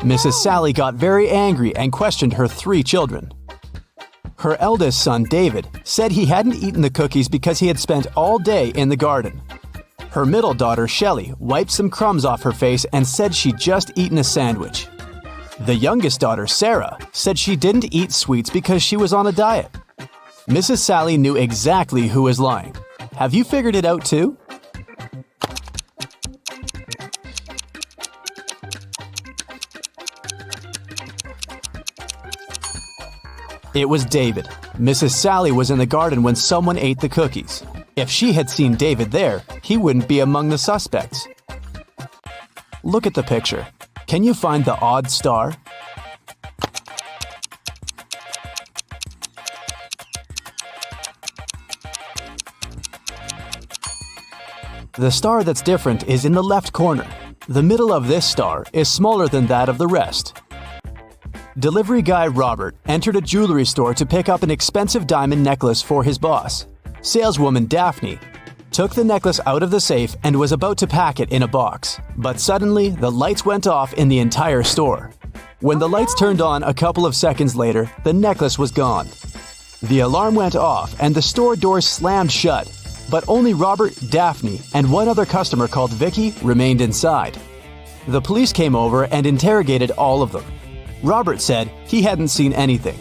Mrs. Sally got very angry and questioned her 3 children. Her eldest son, David, said he hadn't eaten the cookies because he had spent all day in the garden. Her middle daughter, Shelley, wiped some crumbs off her face and said she'd just eaten a sandwich. The youngest daughter, Sarah, said she didn't eat sweets because she was on a diet. Mrs. Sally knew exactly who was lying. Have you figured it out too? It was David. Mrs. Sally was in the garden when someone ate the cookies. If she had seen David there, he wouldn't be among the suspects. Look at the picture. Can you find the odd star? The star that's different is in the left corner. The middle of this star is smaller than that of the rest. Delivery guy Robert entered a jewelry store to pick up an expensive diamond necklace for his boss. Saleswoman Daphne took the necklace out of the safe and was about to pack it in a box. But suddenly, the lights went off in the entire store. When the lights turned on a couple of seconds later, the necklace was gone. The alarm went off and the store doors slammed shut. But only Robert, Daphne, and one other customer called Vicky remained inside. The police came over and interrogated all of them. Robert said he hadn't seen anything.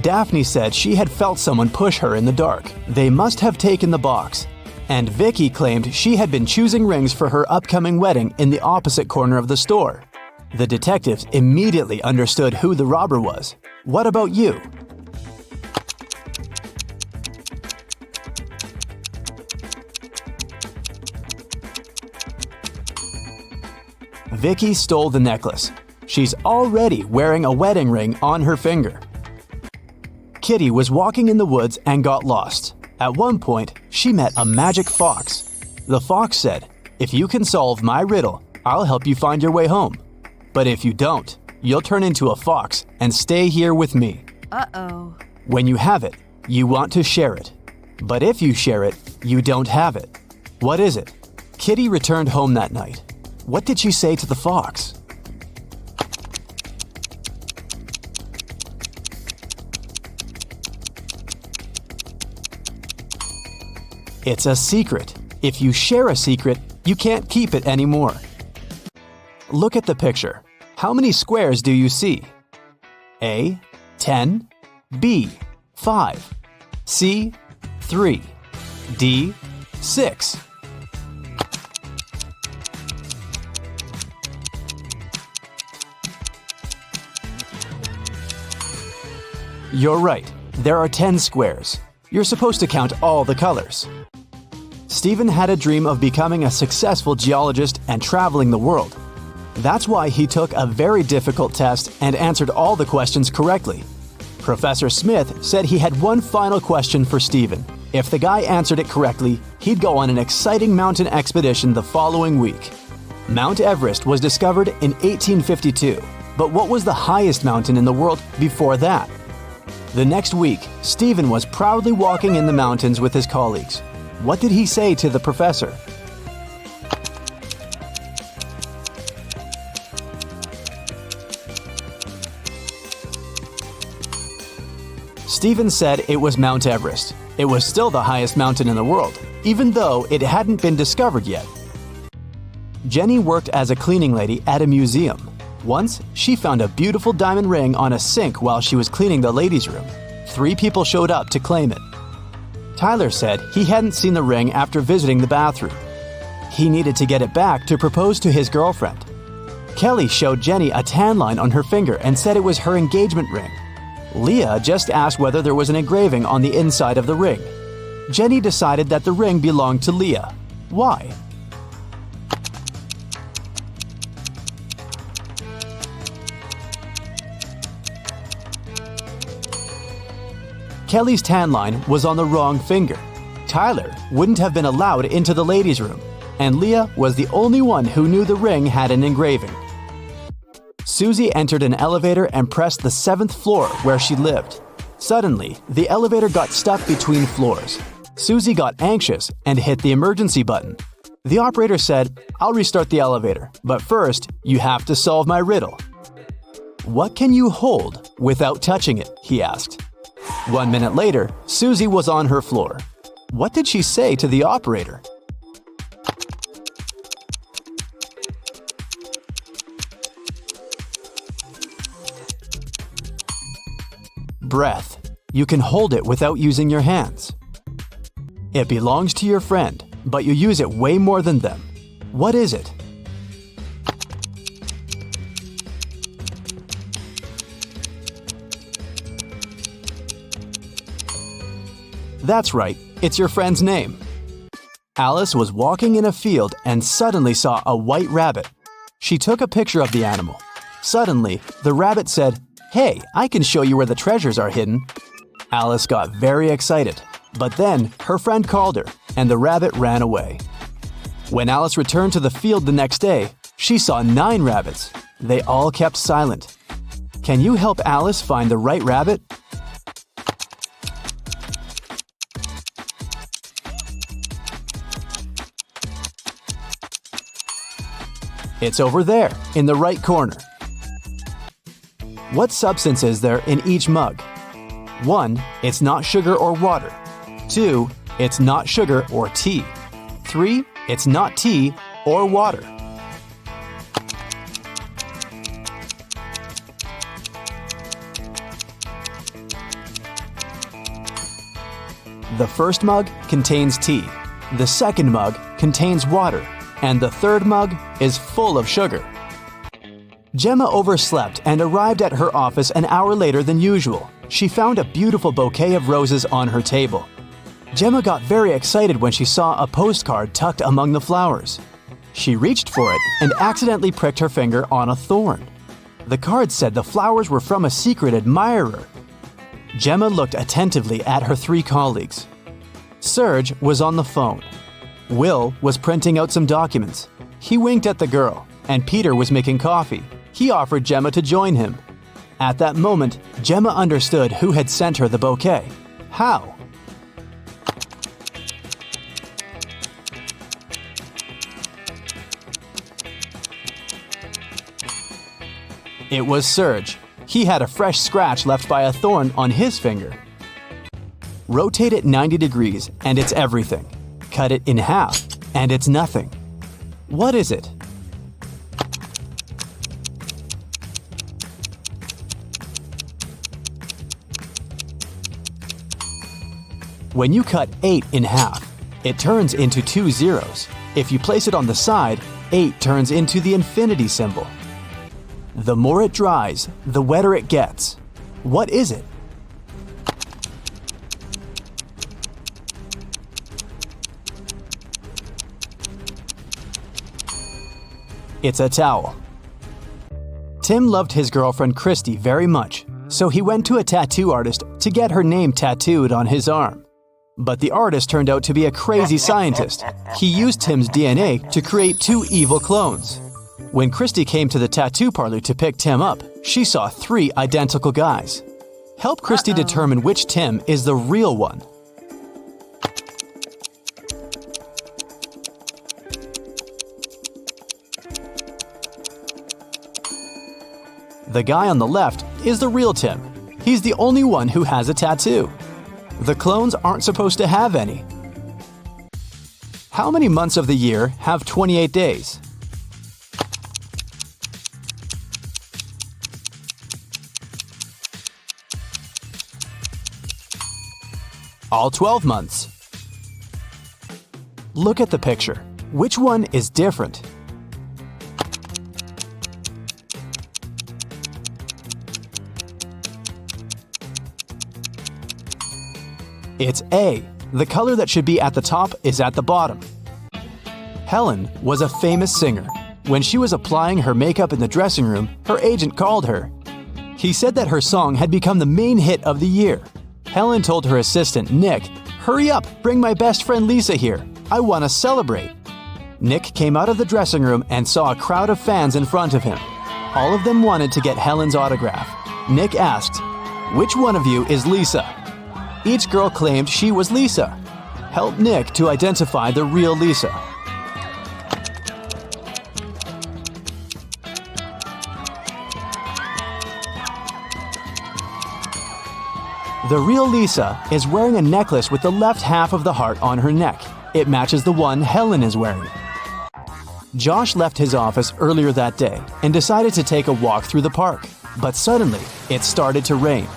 Daphne said she had felt someone push her in the dark. They must have taken the box. And Vicky claimed she had been choosing rings for her upcoming wedding in the opposite corner of the store. The detectives immediately understood who the robber was. What about you? Vicky stole the necklace. She's already wearing a wedding ring on her finger. Kitty was walking in the woods and got lost. At one point, she met a magic fox. The fox said, "If you can solve my riddle, I'll help you find your way home. But if you don't, you'll turn into a fox and stay here with me." Uh-oh. When you have it, you want to share it. But if you share it, you don't have it. What is it? Kitty returned home that night. What did she say to the fox? It's a secret. If you share a secret, you can't keep it anymore. Look at the picture. How many squares do you see? A, 10, B, 5, C, 3, D, 6. You're right. There are 10 squares. You're supposed to count all the colors. Stephen had a dream of becoming a successful geologist and traveling the world. That's why he took a very difficult test and answered all the questions correctly. Professor Smith said he had one final question for Stephen. If the guy answered it correctly, he'd go on an exciting mountain expedition the following week. Mount Everest was discovered in 1852, but what was the highest mountain in the world before that? The next week, Stephen was proudly walking in the mountains with his colleagues. What did he say to the professor? Steven said it was Mount Everest. It was still the highest mountain in the world, even though it hadn't been discovered yet. Jenny worked as a cleaning lady at a museum. Once, she found a beautiful diamond ring on a sink while she was cleaning the ladies' room. 3 people showed up to claim it. Tyler said he hadn't seen the ring after visiting the bathroom. He needed to get it back to propose to his girlfriend. Kelly showed Jenny a tan line on her finger and said it was her engagement ring. Leah just asked whether there was an engraving on the inside of the ring. Jenny decided that the ring belonged to Leah. Why? Kelly's tan line was on the wrong finger. Tyler wouldn't have been allowed into the ladies' room, and Leah was the only one who knew the ring had an engraving. Susie entered an elevator and pressed the 7th floor where she lived. Suddenly, the elevator got stuck between floors. Susie got anxious and hit the emergency button. The operator said, "I'll restart the elevator, but first, you have to solve my riddle." "What can you hold without touching it?" he asked. 1 minute later, Susie was on her floor. What did she say to the operator? Breath. You can hold it without using your hands. It belongs to your friend, but you use it way more than them. What is it? That's right, it's your friend's name. Alice was walking in a field and suddenly saw a white rabbit. She took a picture of the animal. Suddenly, the rabbit said, "Hey, I can show you where the treasures are hidden." Alice got very excited, but then her friend called her and the rabbit ran away. When Alice returned to the field the next day, she saw 9 rabbits. They all kept silent. Can you help Alice find the right rabbit? It's over there, in the right corner. What substance is there in each mug? 1. It's not sugar or water. 2. It's not sugar or tea. 3. It's not tea or water. The first mug contains tea. The second mug contains water. And the third mug is full of sugar. Gemma overslept and arrived at her office an hour later than usual. She found a beautiful bouquet of roses on her table. Gemma got very excited when she saw a postcard tucked among the flowers. She reached for it and accidentally pricked her finger on a thorn. The card said the flowers were from a secret admirer. Gemma looked attentively at her 3 colleagues. Serge was on the phone. Will was printing out some documents. He winked at the girl, and Peter was making coffee. He offered Gemma to join him. At that moment, Gemma understood who had sent her the bouquet. How? It was Serge. He had a fresh scratch left by a thorn on his finger. Rotate it 90 degrees, and it's everything. Cut it in half, and it's nothing. What is it? When you cut 8 in half, it turns into 2 zeros. If you place it on the side, 8 turns into the infinity symbol. The more it dries, the wetter it gets. What is it? It's a towel. Tim loved his girlfriend Christy very much, so he went to a tattoo artist to get her name tattooed on his arm. But the artist turned out to be a crazy scientist. He used Tim's DNA to create 2 evil clones. When Christy came to the tattoo parlor to pick Tim up, she saw 3 identical guys. Help Christy determine which Tim is the real one. The guy on the left is the real Tim. He's the only one who has a tattoo. The clones aren't supposed to have any. How many months of the year have 28 days? All 12 months. Look at the picture. Which one is different? It's A. The color that should be at the top is at the bottom. Helen was a famous singer. When she was applying her makeup in the dressing room, her agent called her. He said that her song had become the main hit of the year. Helen told her assistant, Nick, "Hurry up, bring my best friend Lisa here. I want to celebrate." Nick came out of the dressing room and saw a crowd of fans in front of him. All of them wanted to get Helen's autograph. Nick asked, "Which one of you is Lisa?" Each girl claimed she was Lisa. Help Nick to identify the real Lisa. The real Lisa is wearing a necklace with the left half of the heart on her neck. It matches the one Helen is wearing. Josh left his office earlier that day and decided to take a walk through the park. But suddenly, it started to rain.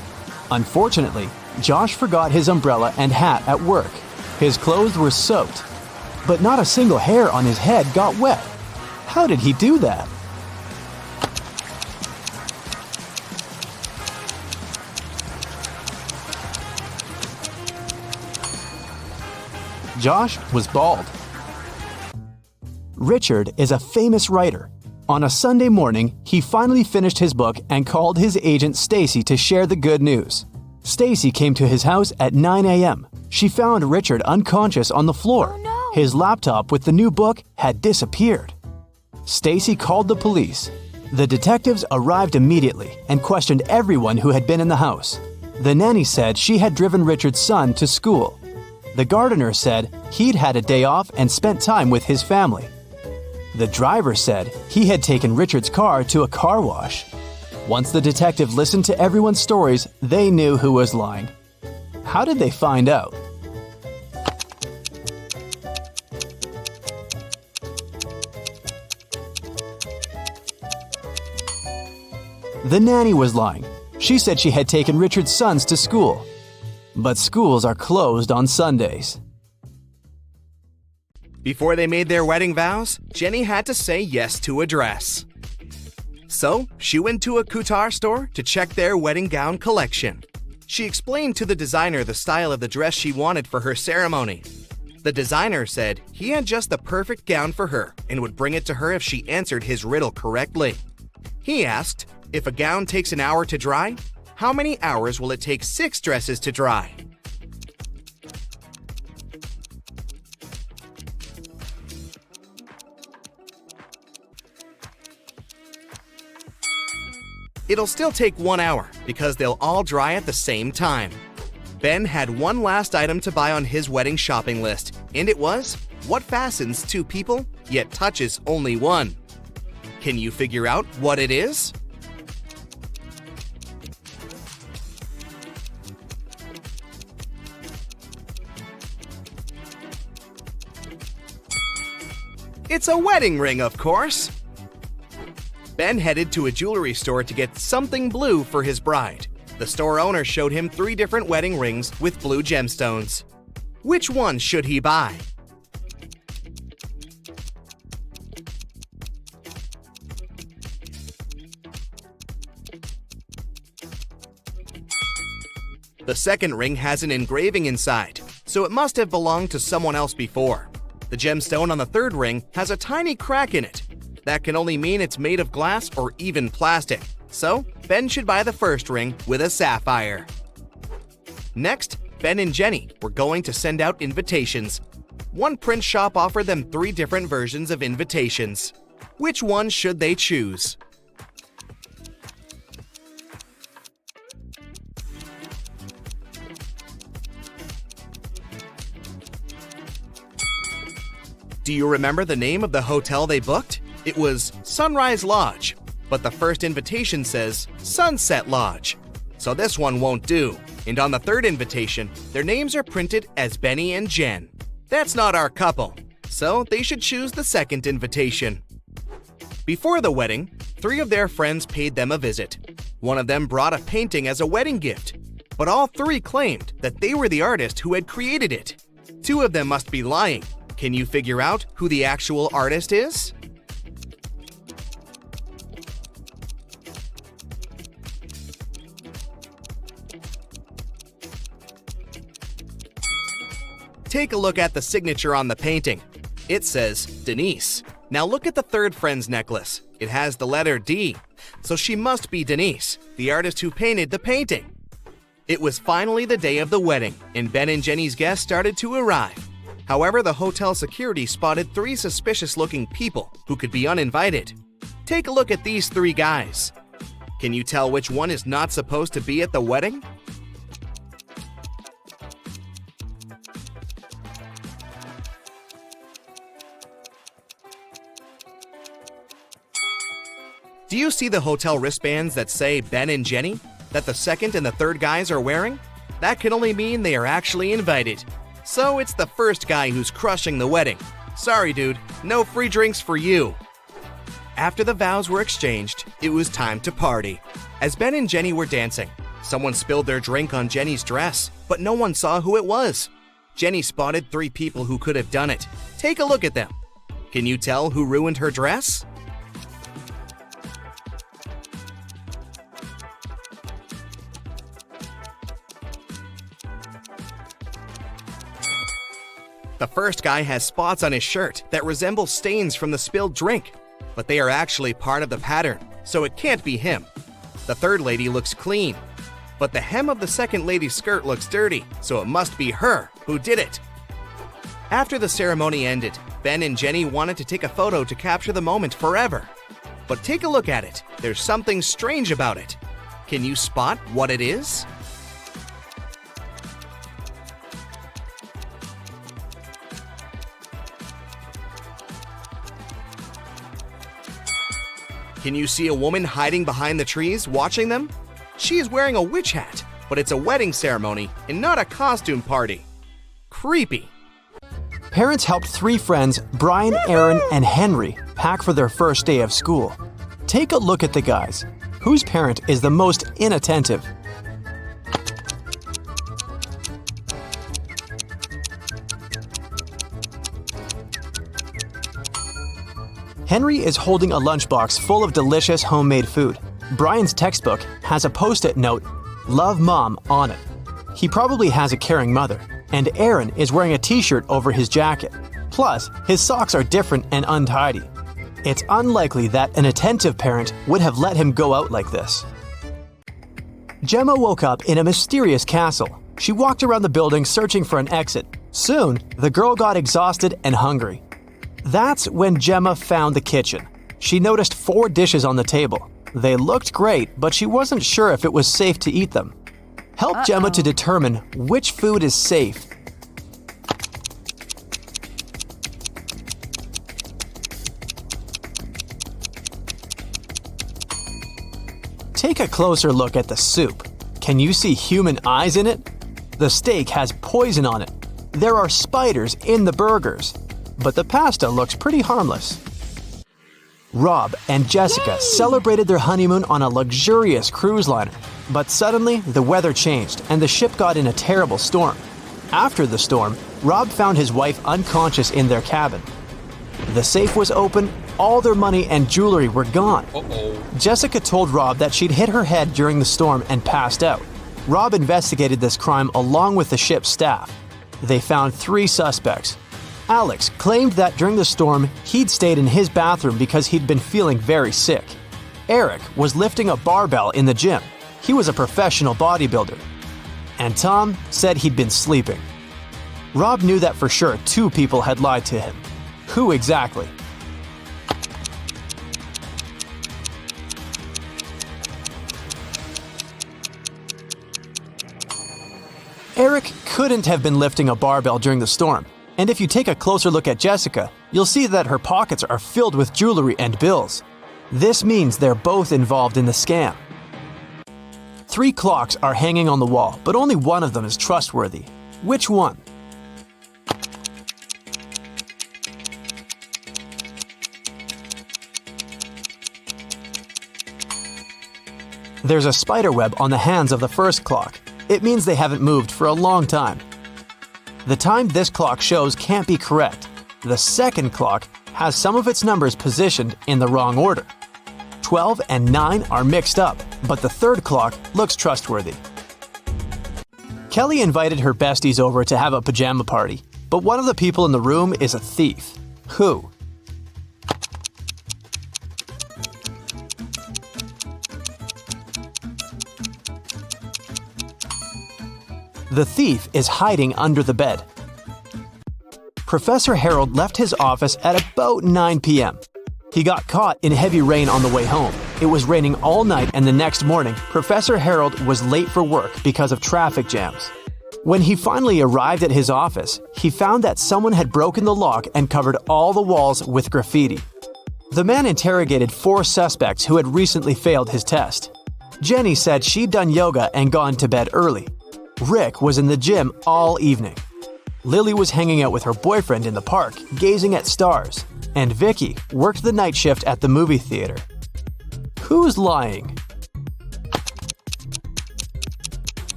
Unfortunately, Josh forgot his umbrella and hat at work. His clothes were soaked, but not a single hair on his head got wet. How did he do that? Josh was bald. Richard is a famous writer. On a Sunday morning, he finally finished his book and called his agent Stacy to share the good news. Stacy came to his house at 9 a.m. She found Richard unconscious on the floor. Oh, no. His laptop with the new book had disappeared. Stacy called the police. The detectives arrived immediately and questioned everyone who had been in the house. The nanny said she had driven Richard's son to school. The gardener said he'd had a day off and spent time with his family. The driver said he had taken Richard's car to a car wash. Once the detective listened to everyone's stories, they knew who was lying. How did they find out? The nanny was lying. She said she had taken Richard's sons to school. But schools are closed on Sundays. Before they made their wedding vows, Jenny had to say yes to a dress. So, she went to a couture store to check their wedding gown collection. She explained to the designer the style of the dress she wanted for her ceremony. The designer said he had just the perfect gown for her and would bring it to her if she answered his riddle correctly. He asked, if a gown takes an hour to dry, how many hours will it take 6 dresses to dry? It'll still take 1 hour because they'll all dry at the same time. Ben had one last item to buy on his wedding shopping list, and it was what fastens 2 people yet touches only one. Can you figure out what it is? It's a wedding ring, of course. Ben headed to a jewelry store to get something blue for his bride. The store owner showed him 3 different wedding rings with blue gemstones. Which one should he buy? The second ring has an engraving inside, so it must have belonged to someone else before. The gemstone on the third ring has a tiny crack in it. That can only mean it's made of glass or even plastic. So, Ben should buy the first ring with a sapphire. Next, Ben and Jenny were going to send out invitations. One print shop offered them 3 different versions of invitations. Which one should they choose? Do you remember the name of the hotel they booked? It was Sunrise Lodge, but the first invitation says Sunset Lodge. so this one won't do. And on the third invitation, their names are printed as Benny and Jen. That's not our couple, so they should choose the second invitation. Before the wedding, 3 of their friends paid them a visit. One of them brought a painting as a wedding gift, but all 3 claimed that they were the artist who had created it. 2 of them must be lying. Can you figure out who the actual artist is? Take a look at the signature on the painting. It says Denise. Now look at the third friend's necklace. It has the letter D, so she must be Denise, the artist who painted the painting. It was finally the day of the wedding, and Ben and Jenny's guests started to arrive. However, the hotel security spotted 3 suspicious-looking people who could be uninvited. Take a look at these 3 guys. Can you tell which one is not supposed to be at the wedding? Do you see the hotel wristbands that say Ben and Jenny, that the second and the third guys are wearing? That can only mean they are actually invited. So it's the first guy who's crushing the wedding. Sorry, dude, no free drinks for you. After the vows were exchanged, it was time to party. As Ben and Jenny were dancing, someone spilled their drink on Jenny's dress, but no one saw who it was. Jenny spotted 3 people who could have done it. Take a look at them. Can you tell who ruined her dress? The first guy has spots on his shirt that resemble stains from the spilled drink, but they are actually part of the pattern, so it can't be him. The third lady looks clean, but the hem of the second lady's skirt looks dirty, so it must be her who did it. After the ceremony ended, Ben and Jenny wanted to take a photo to capture the moment forever. But take a look at it. There's something strange about it. Can you spot what it is? Can you see a woman hiding behind the trees watching them? She is wearing a witch hat, but it's a wedding ceremony and not a costume party. Creepy. Parents helped 3 friends, Brian, Aaron, and Henry, pack for their first day of school. Take a look at the guys. Whose parent is the most inattentive? Henry is holding a lunchbox full of delicious homemade food. Brian's textbook has a post-it note, "Love Mom," on it. He probably has a caring mother. And Aaron is wearing a t-shirt over his jacket. Plus, his socks are different and untidy. It's unlikely that an attentive parent would have let him go out like this. Gemma woke up in a mysterious castle. She walked around the building searching for an exit. Soon, the girl got exhausted and hungry. That's when Gemma found the kitchen. She noticed 4 dishes on the table. They looked great, but she wasn't sure if it was safe to eat them. Help Gemma to determine which food is safe. Take a closer look at the soup. Can you see human eyes in it? The steak has poison on it. There are spiders in the burgers. But the pasta looks pretty harmless. Rob and Jessica celebrated their honeymoon on a luxurious cruise liner. But suddenly, the weather changed and the ship got in a terrible storm. After the storm, Rob found his wife unconscious in their cabin. The safe was open, all their money and jewelry were gone. Jessica told Rob that she'd hit her head during the storm and passed out. Rob investigated this crime along with the ship's staff. They found 3 suspects. Alex claimed that during the storm, he'd stayed in his bathroom because he'd been feeling very sick. Eric was lifting a barbell in the gym. He was a professional bodybuilder. And Tom said he'd been sleeping. Rob knew that for sure 2 people had lied to him. Who exactly? Eric couldn't have been lifting a barbell during the storm. And if you take a closer look at Jessica, you'll see that her pockets are filled with jewelry and bills. This means they're both involved in the scam. 3 clocks are hanging on the wall, but only one of them is trustworthy. Which one? There's a spider web on the hands of the first clock. It means they haven't moved for a long time. The time this clock shows can't be correct. The second clock has some of its numbers positioned in the wrong order. 12 and 9 are mixed up, but the third clock looks trustworthy. Kelly invited her besties over to have a pajama party, but one of the people in the room is a thief. Who? The thief is hiding under the bed. Professor Harold left his office at about 9 p.m. He got caught in heavy rain on the way home. It was raining all night, and the next morning, Professor Harold was late for work because of traffic jams. When he finally arrived at his office, he found that someone had broken the lock and covered all the walls with graffiti. The man interrogated 4 suspects who had recently failed his test. Jenny said she'd done yoga and gone to bed early. Rick was in the gym all evening. Lily was hanging out with her boyfriend in the park, gazing at stars. And Vicky worked the night shift at the movie theater. Who's lying?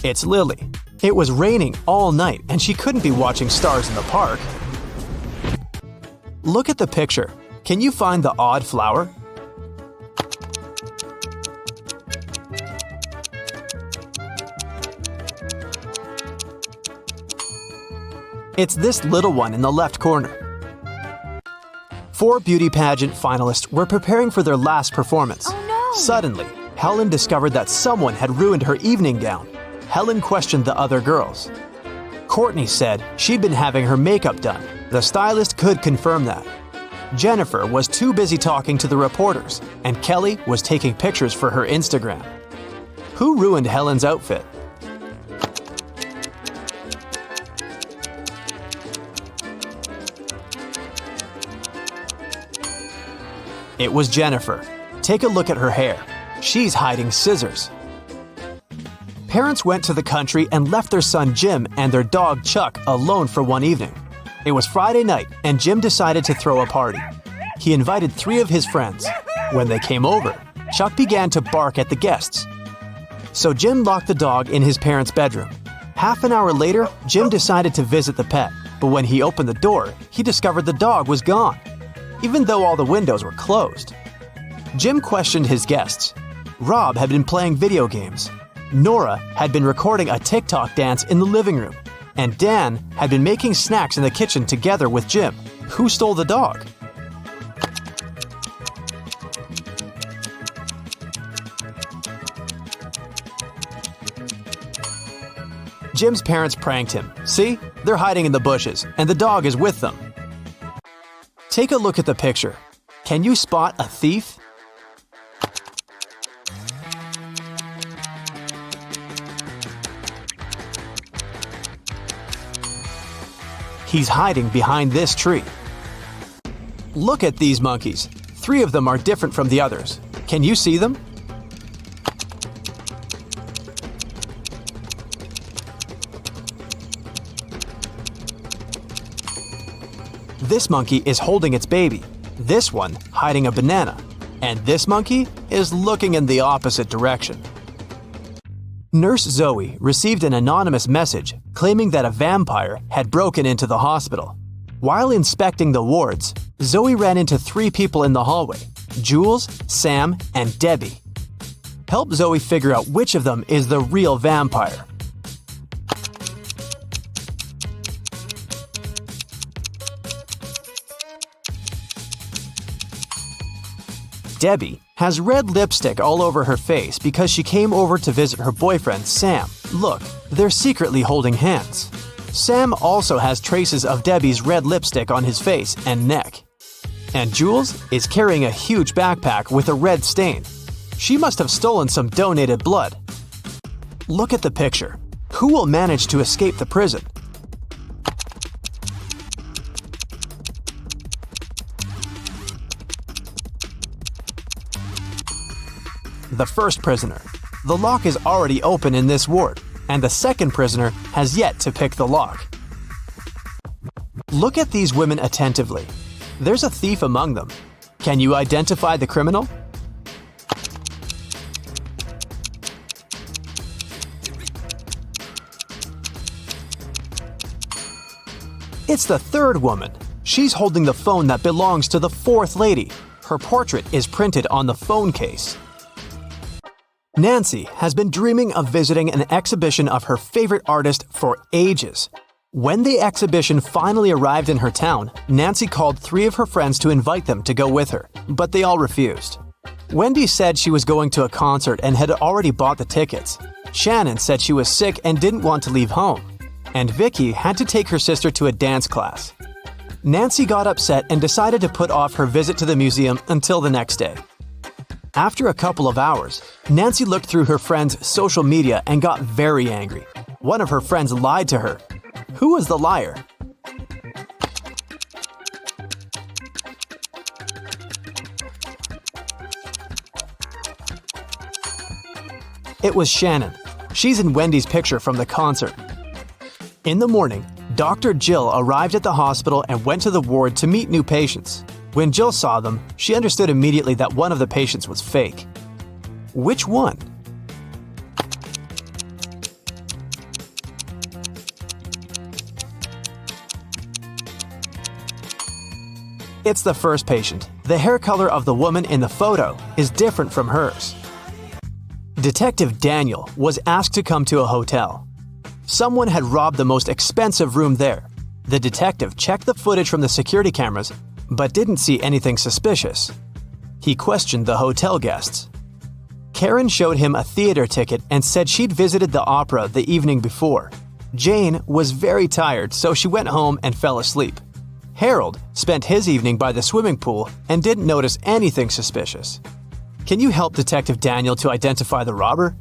It's Lily. It was raining all night and she couldn't be watching stars in the park. Look at the picture. Can you find the odd flower? It's this little one in the left corner. 4 beauty pageant finalists were preparing for their last performance. Oh no! Suddenly, Helen discovered that someone had ruined her evening gown. Helen questioned the other girls. Courtney said she'd been having her makeup done. The stylist could confirm that. Jennifer was too busy talking to the reporters, and Kelly was taking pictures for her Instagram. Who ruined Helen's outfit? It was Jennifer. Take a look at her hair. She's hiding scissors. Parents went to the country and left their son Jim and their dog Chuck alone for one evening. It was Friday night and Jim decided to throw a party. He invited 3 of his friends. When they came over, Chuck began to bark at the guests. So Jim locked the dog in his parents' bedroom. Half an hour later, Jim decided to visit the pet, but when he opened the door, he discovered the dog was gone, even though all the windows were closed. Jim questioned his guests. Rob had been playing video games. Nora had been recording a TikTok dance in the living room. And Dan had been making snacks in the kitchen together with Jim. Who stole the dog? Jim's parents pranked him. See? They're hiding in the bushes, and the dog is with them. Take a look at the picture. Can you spot a thief? He's hiding behind this tree. Look at these monkeys. 3 of them are different from the others. Can you see them? This monkey is holding its baby. This one hiding a banana. And this monkey is looking in the opposite direction. Nurse Zoe received an anonymous message claiming that a vampire had broken into the hospital. While inspecting the wards, Zoe ran into 3 people in the hallway: Jules, Sam, and Debbie. Help Zoe figure out which of them is the real vampire. Debbie has red lipstick all over her face because she came over to visit her boyfriend, Sam. Look, they're secretly holding hands. Sam also has traces of Debbie's red lipstick on his face and neck. And Jules is carrying a huge backpack with a red stain. She must have stolen some donated blood. Look at the picture. Who will manage to escape the prison? the first prisoner. The lock is already open in this ward, and the second prisoner has yet to pick the lock. Look at these women attentively. There's a thief among them. Can you identify the criminal? It's the third woman. She's holding the phone that belongs to the fourth lady. Her portrait is printed on the phone case. Nancy has been dreaming of visiting an exhibition of her favorite artist for ages. When the exhibition finally arrived in her town, Nancy called 3 of her friends to invite them to go with her, but they all refused. Wendy said she was going to a concert and had already bought the tickets. Shannon said she was sick and didn't want to leave home. And Vicky had to take her sister to a dance class. Nancy got upset and decided to put off her visit to the museum until the next day. After a couple of hours, Nancy looked through her friend's social media and got very angry. One of her friends lied to her. Who was the liar? It was Shannon. She's in Wendy's picture from the concert. In the morning, Dr. Jill arrived at the hospital and went to the ward to meet new patients. When Jill saw them, she understood immediately that one of the patients was fake. Which one? It's the first patient. The hair color of the woman in the photo is different from hers. Detective Daniel was asked to come to a hotel. Someone had robbed the most expensive room there. The detective checked the footage from the security cameras, but didn't see anything suspicious. He questioned the hotel guests. Karen showed him a theater ticket and said she'd visited the opera the evening before. Jane was very tired, so she went home and fell asleep. Harold spent his evening by the swimming pool and didn't notice anything suspicious. Can you help Detective Daniel to identify the robber?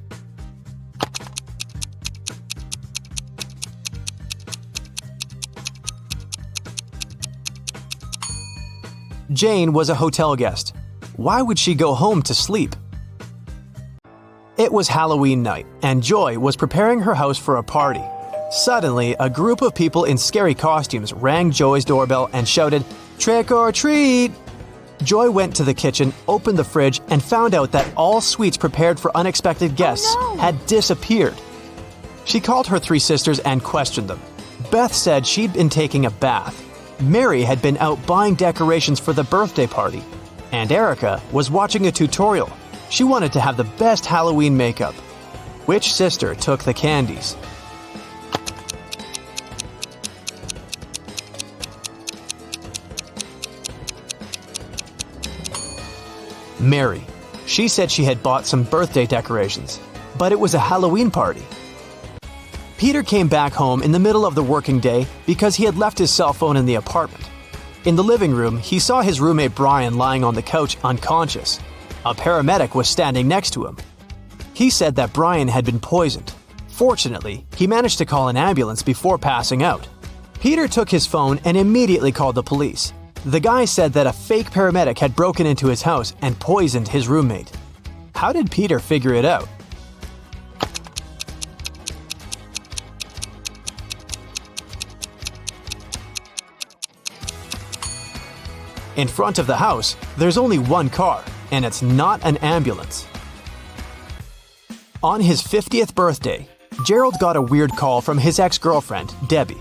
Jane was a hotel guest. Why would she go home to sleep? It was Halloween night, and Joy was preparing her house for a party. Suddenly, a group of people in scary costumes rang Joy's doorbell and shouted, "Trick or treat!" Joy went to the kitchen, opened the fridge, and found out that all sweets prepared for unexpected guests had disappeared. She called her 3 sisters and questioned them. Beth said she'd been taking a bath. Mary had been out buying decorations for the birthday party. And Erica was watching a tutorial. She wanted to have the best Halloween makeup. Which sister took the candies? Mary. She said she had bought some birthday decorations, but it was a Halloween party. Peter came back home in the middle of the working day because he had left his cell phone in the apartment. In the living room, he saw his roommate Brian lying on the couch unconscious. A paramedic was standing next to him. He said that Brian had been poisoned. Fortunately, he managed to call an ambulance before passing out. Peter took his phone and immediately called the police. The guy said that a fake paramedic had broken into his house and poisoned his roommate. How did Peter figure it out? In front of the house, there's only one car, and it's not an ambulance. On his 50th birthday, Gerald got a weird call from his ex-girlfriend, Debbie.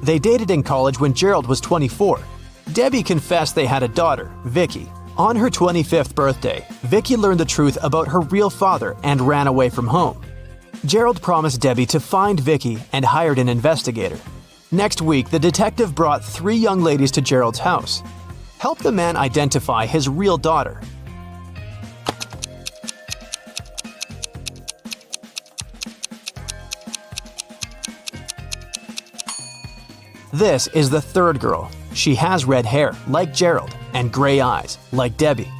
They dated in college when Gerald was 24. Debbie confessed they had a daughter, Vicky. On her 25th birthday, Vicky learned the truth about her real father and ran away from home. Gerald promised Debbie to find Vicky and hired an investigator. Next week, the detective brought 3 young ladies to Gerald's house. Help the man identify his real daughter. This is the third girl. She has red hair, like Gerald, and gray eyes, like Debbie.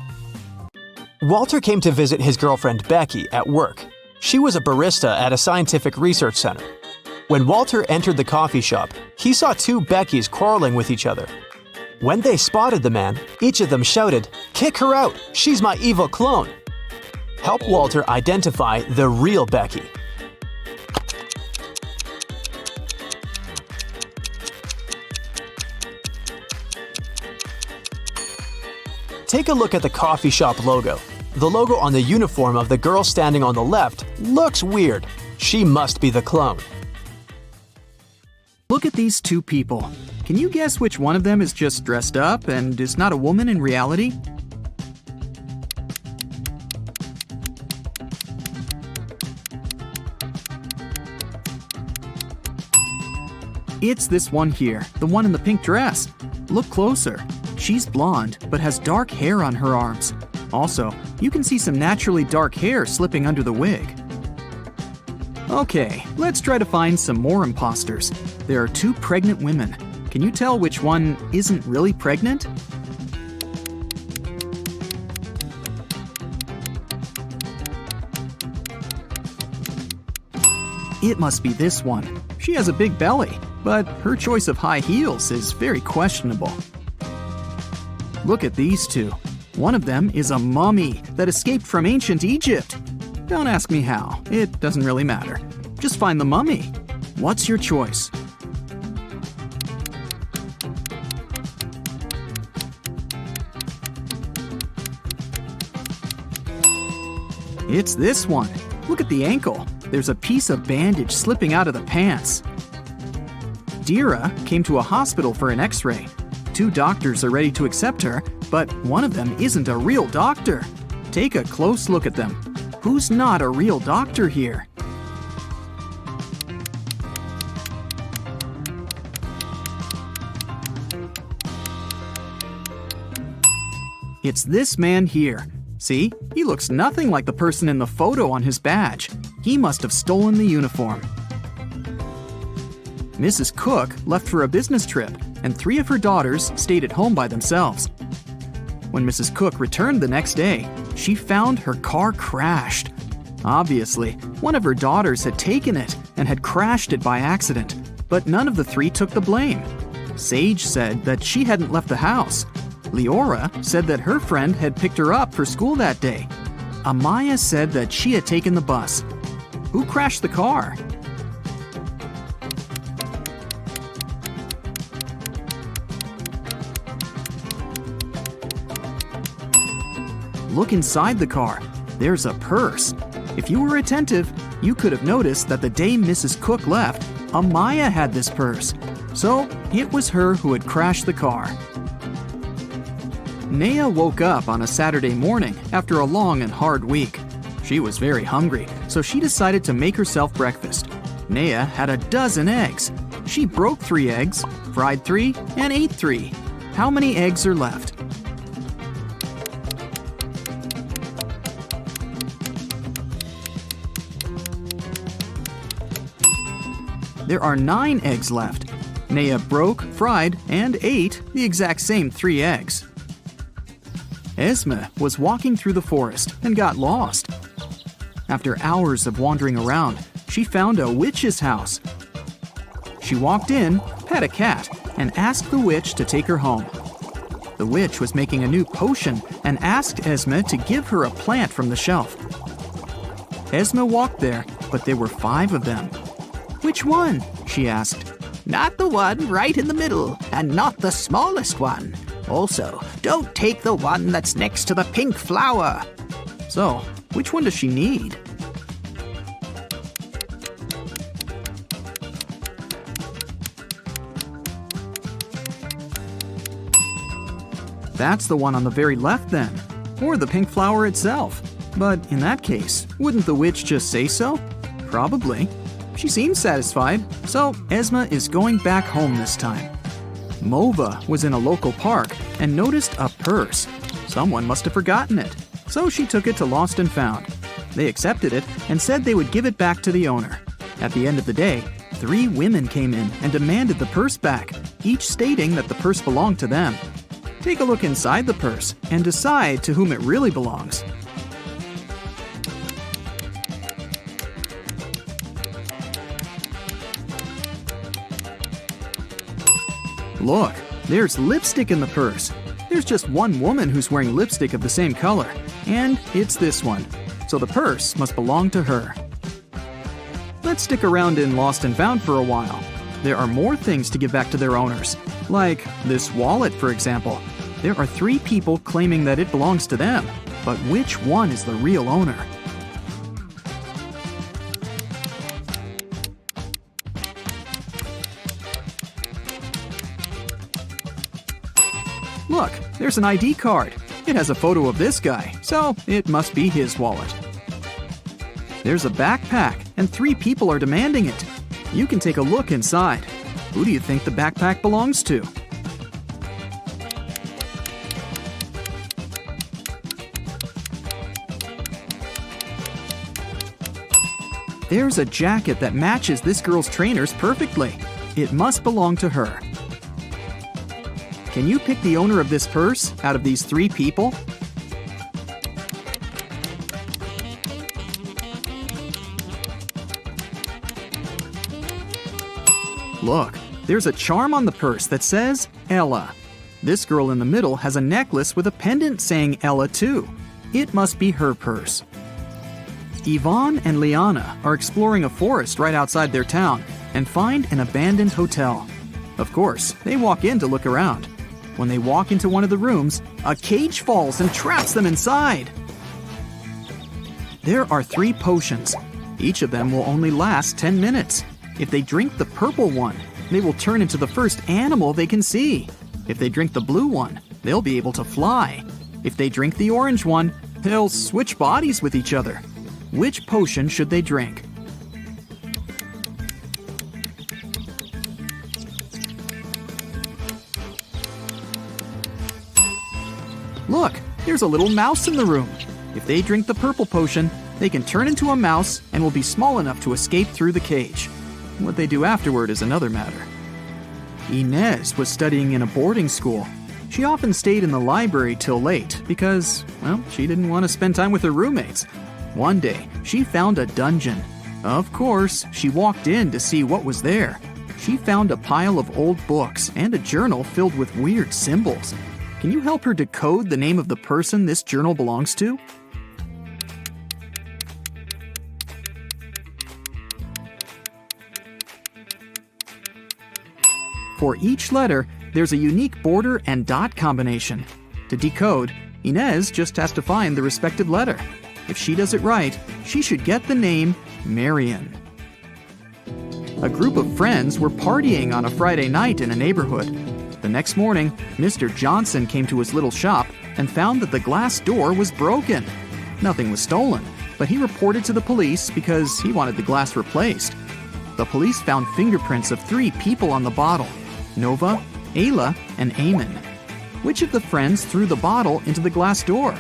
Walter came to visit his girlfriend Becky at work. She was a barista at a scientific research center. When Walter entered the coffee shop, he saw 2 Beckys quarreling with each other. When they spotted the man, each of them shouted, "Kick her out! She's my evil clone!" Help Walter identify the real Becky. Take a look at the coffee shop logo. The logo on the uniform of the girl standing on the left looks weird. She must be the clone. Look at these two people. Can you guess which one of them is just dressed up and is not a woman in reality? It's this one here, the one in the pink dress. Look closer. She's blonde, but has dark hair on her arms. Also, you can see some naturally dark hair slipping under the wig. Okay, let's try to find some more imposters. There are two pregnant women. Can you tell which one isn't really pregnant? It must be this one. She has a big belly, but her choice of high heels is very questionable. Look at these two. One of them is a mummy that escaped from ancient Egypt. Don't ask me how. It doesn't really matter. Just find the mummy. What's your choice? It's this one. Look at the ankle. There's a piece of bandage slipping out of the pants. Dira came to a hospital for an x-ray. Two doctors are ready to accept her, but one of them isn't a real doctor. Take a close look at them. Who's not a real doctor here? It's this man here. See, he looks nothing like the person in the photo on his badge. He must have stolen the uniform. Mrs. Cook left for a business trip, and 3 of her daughters stayed at home by themselves. When Mrs. Cook returned the next day, she found her car crashed. Obviously, one of her daughters had taken it and had crashed it by accident, but none of the 3 took the blame. Sage said that she hadn't left the house. Leora said that her friend had picked her up for school that day. Amaya said that she had taken the bus. Who crashed the car? Look inside the car. There's a purse. If you were attentive, you could have noticed that the day Mrs. Cook left, Amaya had this purse. So it was her who had crashed the car. Naya woke up on a Saturday morning after a long and hard week. She was very hungry, so she decided to make herself breakfast. Naya had a dozen eggs. She broke 3 eggs, fried 3, and ate 3. How many eggs are left? There are 9 eggs left. Naya broke, fried, and ate the exact same 3 eggs. Esme was walking through the forest and got lost. After hours of wandering around, she found a witch's house. She walked in, pet a cat, and asked the witch to take her home. The witch was making a new potion and asked Esme to give her a plant from the shelf. Esme walked there, but there were 5 of them. "Which one?" she asked. Not the one right in the middle, and not the smallest one. Also, don't take the one that's next to the pink flower. So, which one does she need? That's the one on the very left then, or the pink flower itself. But in that case, wouldn't the witch just say so? Probably. She seems satisfied, so Esme is going back home this time. Mova was in a local park and noticed a purse. Someone must have forgotten it, so she took it to Lost and Found. They accepted it and said they would give it back to the owner. At the end of the day, 3 women came in and demanded the purse back, each stating that the purse belonged to them. Take a look inside the purse and decide to whom it really belongs. Look, there's lipstick in the purse. There's just one woman who's wearing lipstick of the same color, and it's this one. so the purse must belong to her. Let's stick around in Lost and Found for a while. There are more things to give back to their owners, like this wallet, for example. There are 3 people claiming that it belongs to them, but which one is the real owner? Look, there's an ID card. It has a photo of this guy, so it must be his wallet. There's a backpack, and 3 people are demanding it. You can take a look inside. Who do you think the backpack belongs to? There's a jacket that matches this girl's trainers perfectly. It must belong to her. Can you pick the owner of this purse out of these 3 people? Look, there's a charm on the purse that says Ella. This girl in the middle has a necklace with a pendant saying Ella too. It must be her purse. Yvonne and Liana are exploring a forest right outside their town and find an abandoned hotel. Of course, they walk in to look around. When they walk into one of the rooms, a cage falls and traps them inside. There are 3 potions. Each of them will only last 10 minutes. If they drink the purple one, they will turn into the first animal they can see. If they drink the blue one, they'll be able to fly. If they drink the orange one, they'll switch bodies with each other. Which potion should they drink? Look, there's a little mouse in the room. If they drink the purple potion, they can turn into a mouse and will be small enough to escape through the cage. What they do afterward is another matter. Inez was studying in a boarding school. She often stayed in the library till late because, well, she didn't want to spend time with her roommates. One day, she found a dungeon. Of course, she walked in to see what was there. She found a pile of old books and a journal filled with weird symbols. Can you help her decode the name of the person this journal belongs to? For each letter, there's a unique border and dot combination. To decode, Inez just has to find the respective letter. If she does it right, she should get the name Marion. A group of friends were partying on a Friday night in a neighborhood. The next morning, Mr. Johnson came to his little shop and found that the glass door was broken. Nothing was stolen, but he reported to the police because he wanted the glass replaced. The police found fingerprints of 3 people on the bottle: Nova, Ayla, and Eamon. Which of the friends threw the bottle into the glass door?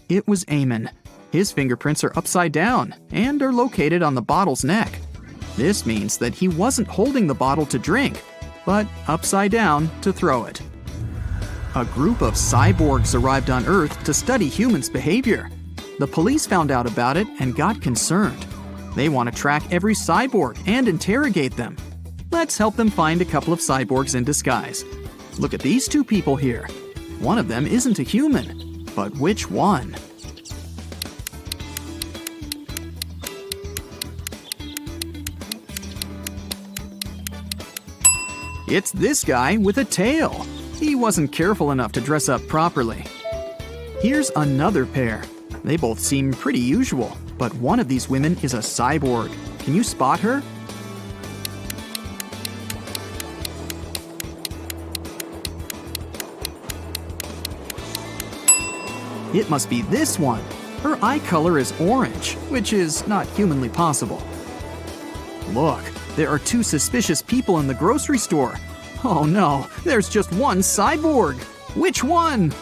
It was Eamon. His fingerprints are upside down and are located on the bottle's neck. This means that he wasn't holding the bottle to drink, but upside down to throw it. A group of cyborgs arrived on Earth to study humans' behavior. The police found out about it and got concerned. They want to track every cyborg and interrogate them. Let's help them find a couple of cyborgs in disguise. Look at these 2 people here. One of them isn't a human, but which one? It's this guy with a tail. He wasn't careful enough to dress up properly. Here's another pair. They both seem pretty usual, but one of these women is a cyborg. Can you spot her? It must be this one. Her eye color is orange, which is not humanly possible. Look, there are 2 suspicious people in the grocery store. Oh no, there's just one cyborg. Which one?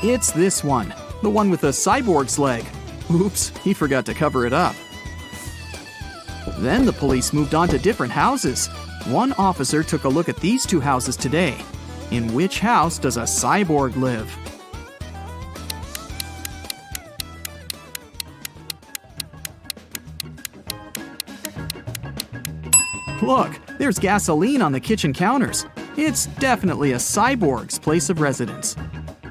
It's this one, the one with the cyborg's leg. Oops, he forgot to cover it up. Then the police moved on to different houses. One officer took a look at these 2 houses today. In which house does a cyborg live? Look, there's gasoline on the kitchen counters. It's definitely a cyborg's place of residence.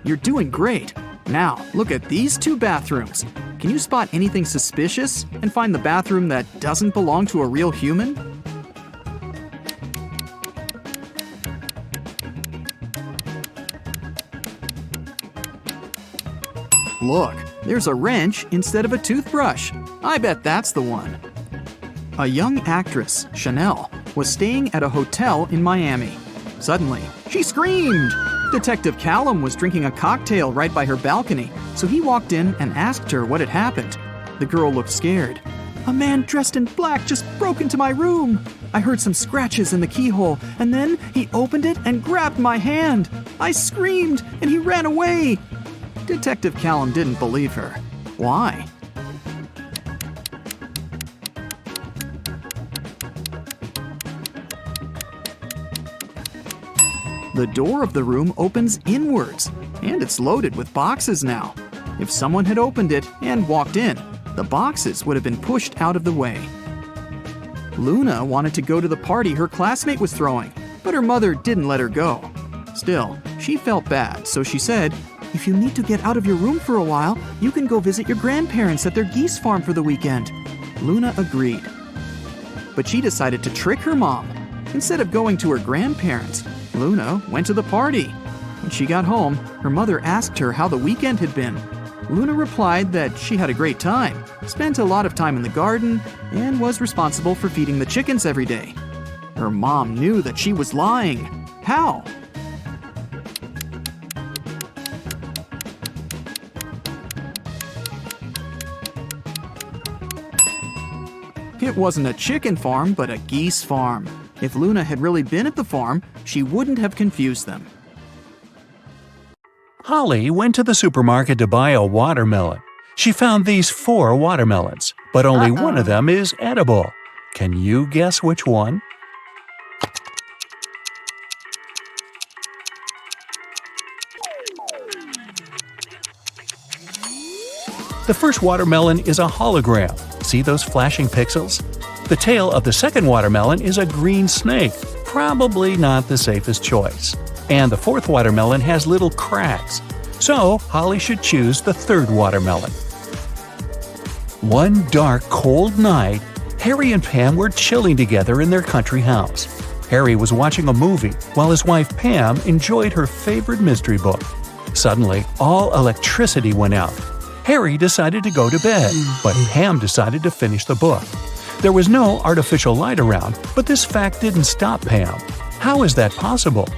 You're doing great. Now, look at these two bathrooms. Can you spot anything suspicious and find the bathroom that doesn't belong to a real human? Look, there's a wrench instead of a toothbrush. I bet that's the one. A young actress, Chanel, was staying at a hotel in Miami. Suddenly, she screamed! Detective Callum was drinking a cocktail right by her balcony, so he walked in and asked her what had happened. The girl looked scared. "A man dressed in black just broke into my room. I heard some scratches in the keyhole, and then he opened it and grabbed my hand. I screamed, and he ran away." Detective Callum didn't believe her. Why? The door of the room opens inwards, and it's loaded with boxes now. If someone had opened it and walked in, the boxes would have been pushed out of the way. Luna wanted to go to the party her classmate was throwing, but her mother didn't let her go. Still, she felt bad, so she said, "If you need to get out of your room for a while, you can go visit your grandparents at their geese farm for the weekend." Luna agreed. But she decided to trick her mom. Instead of going to her grandparents, Luna went to the party. When she got home, her mother asked her how the weekend had been. Luna replied that she had a great time, spent a lot of time in the garden, and was responsible for feeding the chickens every day. Her mom knew that she was lying. How? It wasn't a chicken farm, but a geese farm. If Luna had really been at the farm, she wouldn't have confused them. Holly went to the supermarket to buy a watermelon. She found these 4 watermelons, but only one of them is edible. Can you guess which one? The first watermelon is a hologram. See those flashing pixels? The tail of the second watermelon is a green snake, probably not the safest choice. And the fourth watermelon has little cracks. So, Holly should choose the third watermelon. One dark, cold night, Harry and Pam were chilling together in their country house. Harry was watching a movie while his wife Pam enjoyed her favorite mystery book. Suddenly, all electricity went out. Harry decided to go to bed, but Pam decided to finish the book. There was no artificial light around, but this fact didn't stop Pam. How is that possible?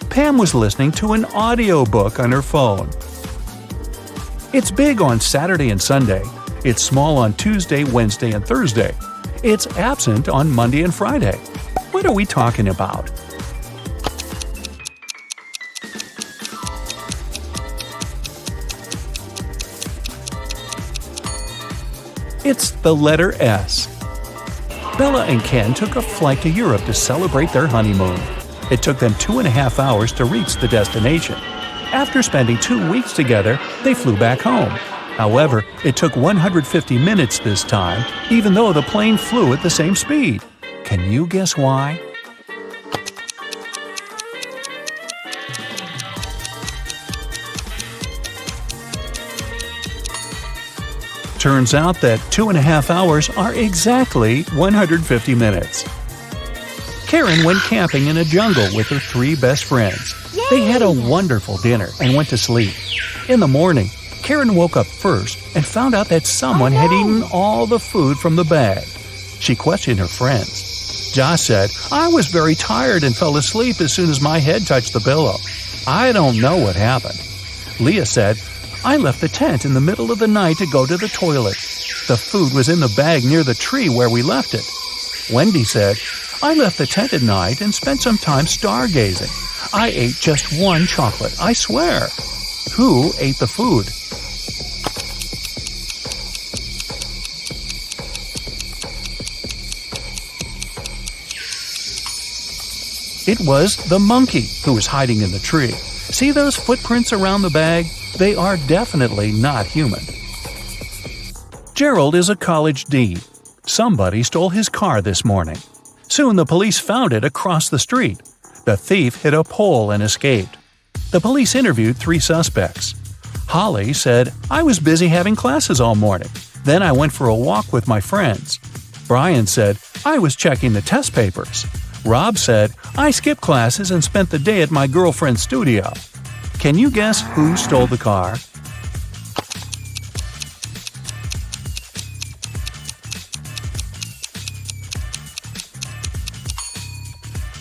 Pam was listening to an audiobook on her phone. It's big on Saturday and Sunday. It's small on Tuesday, Wednesday, and Thursday. It's absent on Monday and Friday. What are we talking about? It's the letter S. Bella and Ken took a flight to Europe to celebrate their honeymoon. It took them 2.5 hours to reach the destination. After spending 2 weeks together, they flew back home. However, it took 150 minutes this time, even though the plane flew at the same speed. Can you guess why? Turns out that 2.5 hours are exactly 150 minutes. Karen went camping in a jungle with her 3 best friends. They had a wonderful dinner and went to sleep. In the morning, Karen woke up first and found out that someone had eaten all the food from the bag. She questioned her friends. Josh said, "I was very tired and fell asleep as soon as my head touched the pillow. I don't know what happened." Leah said, "I left the tent in the middle of the night to go to the toilet. The food was in the bag near the tree where we left it." Wendy said, "I left the tent at night and spent some time stargazing. I ate just 1 chocolate, I swear." Who ate the food? It was the monkey who was hiding in the tree. See those footprints around the bag? They are definitely not human. Gerald is a college dean. Somebody stole his car this morning. Soon the police found it across the street. The thief hit a pole and escaped. The police interviewed 3 suspects. Holly said, "I was busy having classes all morning. Then I went for a walk with my friends." Brian said, "I was checking the test papers." Rob said, "I skipped classes and spent the day at my girlfriend's studio." Can you guess who stole the car?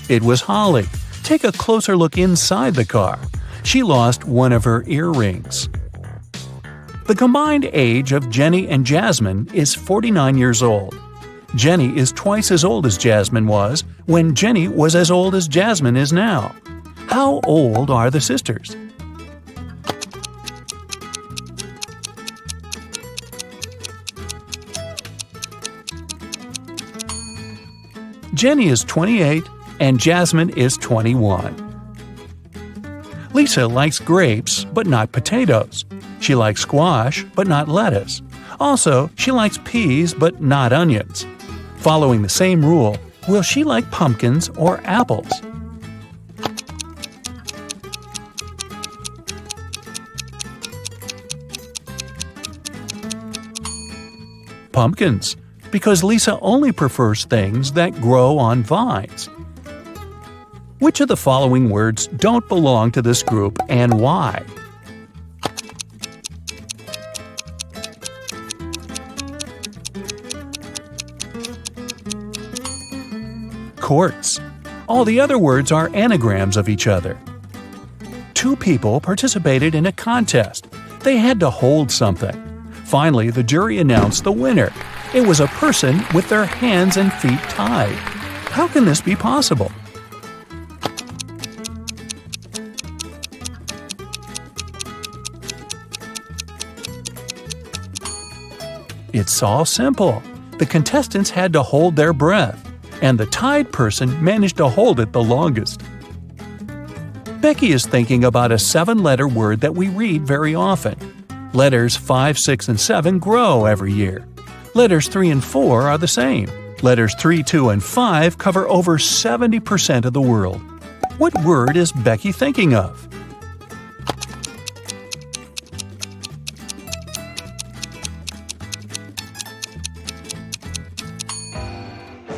It was Holly. Take a closer look inside the car. She lost one of her earrings. The combined age of Jenny and Jasmine is 49 years old. Jenny is twice as old as Jasmine was when Jenny was as old as Jasmine is now. How old are the sisters? Jenny is 28 and Jasmine is 21. Lisa likes grapes but not potatoes. She likes squash but not lettuce. Also, she likes peas but not onions. Following the same rule, will she like pumpkins or apples? Pumpkins, because Lisa only prefers things that grow on vines. Which of the following words don't belong to this group and why? Quartz. All the other words are anagrams of each other. 2 people participated in a contest. They had to hold something. Finally, the jury announced the winner. It was a person with their hands and feet tied. How can this be possible? It's all simple. The contestants had to hold their breath, and the tied person managed to hold it the longest. Becky is thinking about a 7-letter word that we read very often. Letters 5, 6, and 7 grow every year. Letters 3 and 4 are the same. Letters 3, 2, and 5 cover over 70% of the world. What word is Becky thinking of?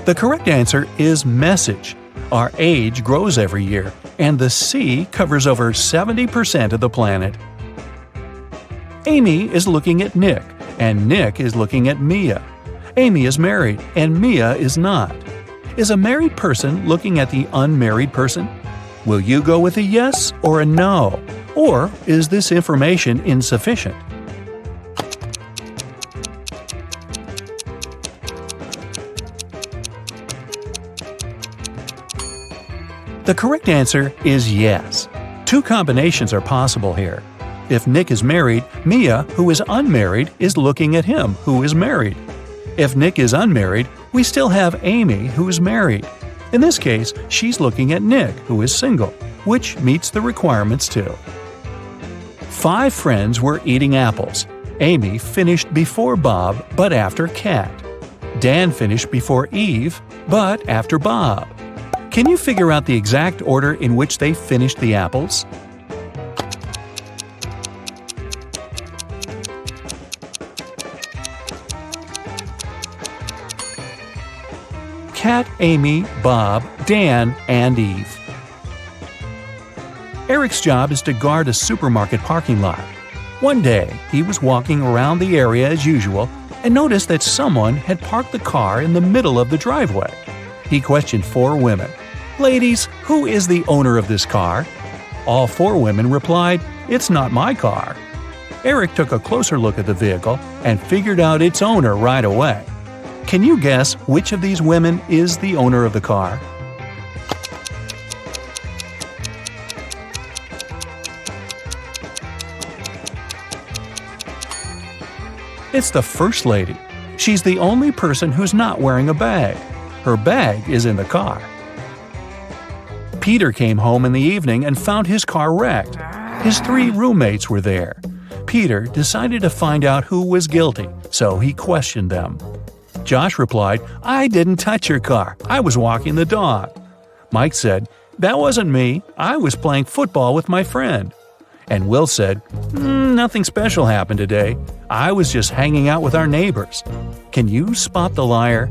The correct answer is message. Our age grows every year, and the sea covers over 70% of the planet. Amy is looking at Nick, and Nick is looking at Mia. Amy is married, and Mia is not. Is a married person looking at the unmarried person? Will you go with a yes or a no? Or is this information insufficient? The correct answer is yes. 2 combinations are possible here. If Nick is married, Mia, who is unmarried, is looking at him, who is married. If Nick is unmarried, we still have Amy, who is married. In this case, she's looking at Nick, who is single, which meets the requirements too. 5 friends were eating apples. Amy finished before Bob, but after Kat. Dan finished before Eve, but after Bob. Can you figure out the exact order in which they finished the apples? Kat, Amy, Bob, Dan, and Eve. Eric's job is to guard a supermarket parking lot. One day, he was walking around the area as usual and noticed that someone had parked the car in the middle of the driveway. He questioned 4 women. "Ladies, who is the owner of this car?" All 4 women replied, "It's not my car." Eric took a closer look at the vehicle and figured out its owner right away. Can you guess which of these women is the owner of the car? It's the First Lady. She's the only person who's not wearing a bag. Her bag is in the car. Peter came home in the evening and found his car wrecked. His 3 roommates were there. Peter decided to find out who was guilty, so he questioned them. Josh replied, "I didn't touch your car. I was walking the dog." Mike said, "That wasn't me. I was playing football with my friend." And Will said, "Nothing special happened today. I was just hanging out with our neighbors." Can you spot the liar?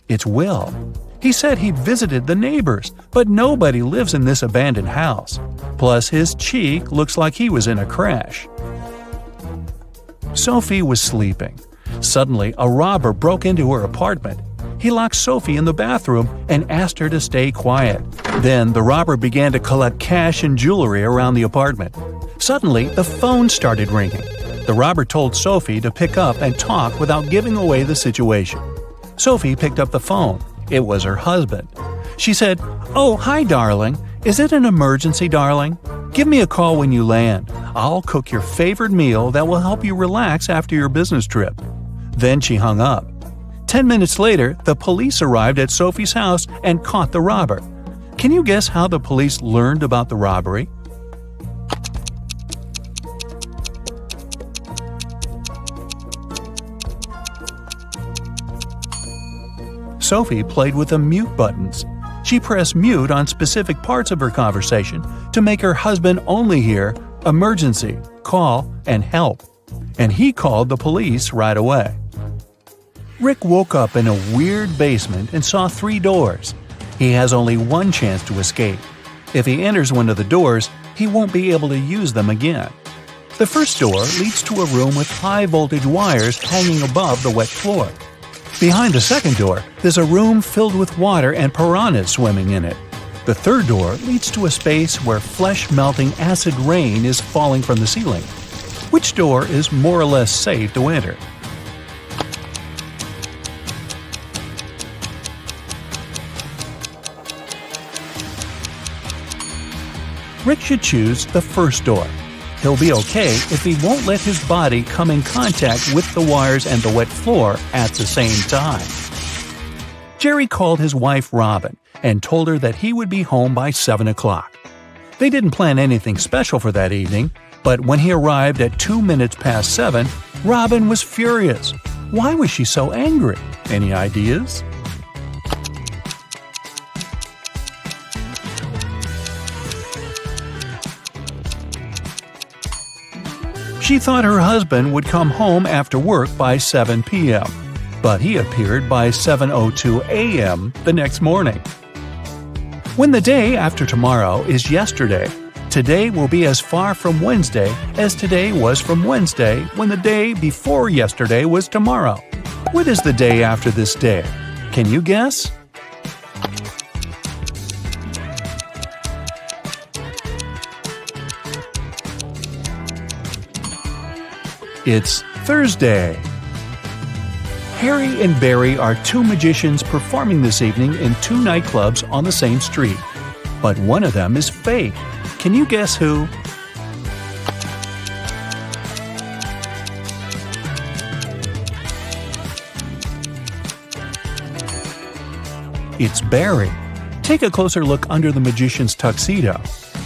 It's Will. He said he'd visited the neighbors, but nobody lives in this abandoned house. Plus, his cheek looks like he was in a crash. Sophie was sleeping. Suddenly, a robber broke into her apartment. He locked Sophie in the bathroom and asked her to stay quiet. Then, the robber began to collect cash and jewelry around the apartment. Suddenly, the phone started ringing. The robber told Sophie to pick up and talk without giving away the situation. Sophie picked up the phone. It was her husband. She said, "Oh, hi, darling. Is it an emergency, darling? Give me a call when you land. I'll cook your favorite meal that will help you relax after your business trip." Then she hung up. 10 minutes later, the police arrived at Sophie's house and caught the robber. Can you guess how the police learned about the robbery? Sophie played with the mute buttons. She pressed mute on specific parts of her conversation to make her husband only hear emergency, call, and help. And he called the police right away. Rick woke up in a weird basement and saw 3 doors. He has only one chance to escape. If he enters one of the doors, he won't be able to use them again. The first door leads to a room with high-voltage wires hanging above the wet floor. Behind the second door, there's a room filled with water and piranhas swimming in it. The third door leads to a space where flesh-melting acid rain is falling from the ceiling. Which door is more or less safe to enter? Rick should choose the first door. He'll be okay if he won't let his body come in contact with the wires and the wet floor at the same time. Jerry called his wife Robin and told her that he would be home by 7 o'clock. They didn't plan anything special for that evening, but when he arrived at 2 minutes past 7, Robin was furious. Why was she so angry? Any ideas? She thought her husband would come home after work by 7 p.m., but he appeared by 7:02 a.m. the next morning. When the day after tomorrow is yesterday, today will be as far from Wednesday as today was from Wednesday when the day before yesterday was tomorrow. What is the day after this day? Can you guess? It's Thursday. Harry and Barry are 2 magicians performing this evening in 2 nightclubs on the same street. But one of them is fake. Can you guess who? It's Barry. Take a closer look under the magician's tuxedo.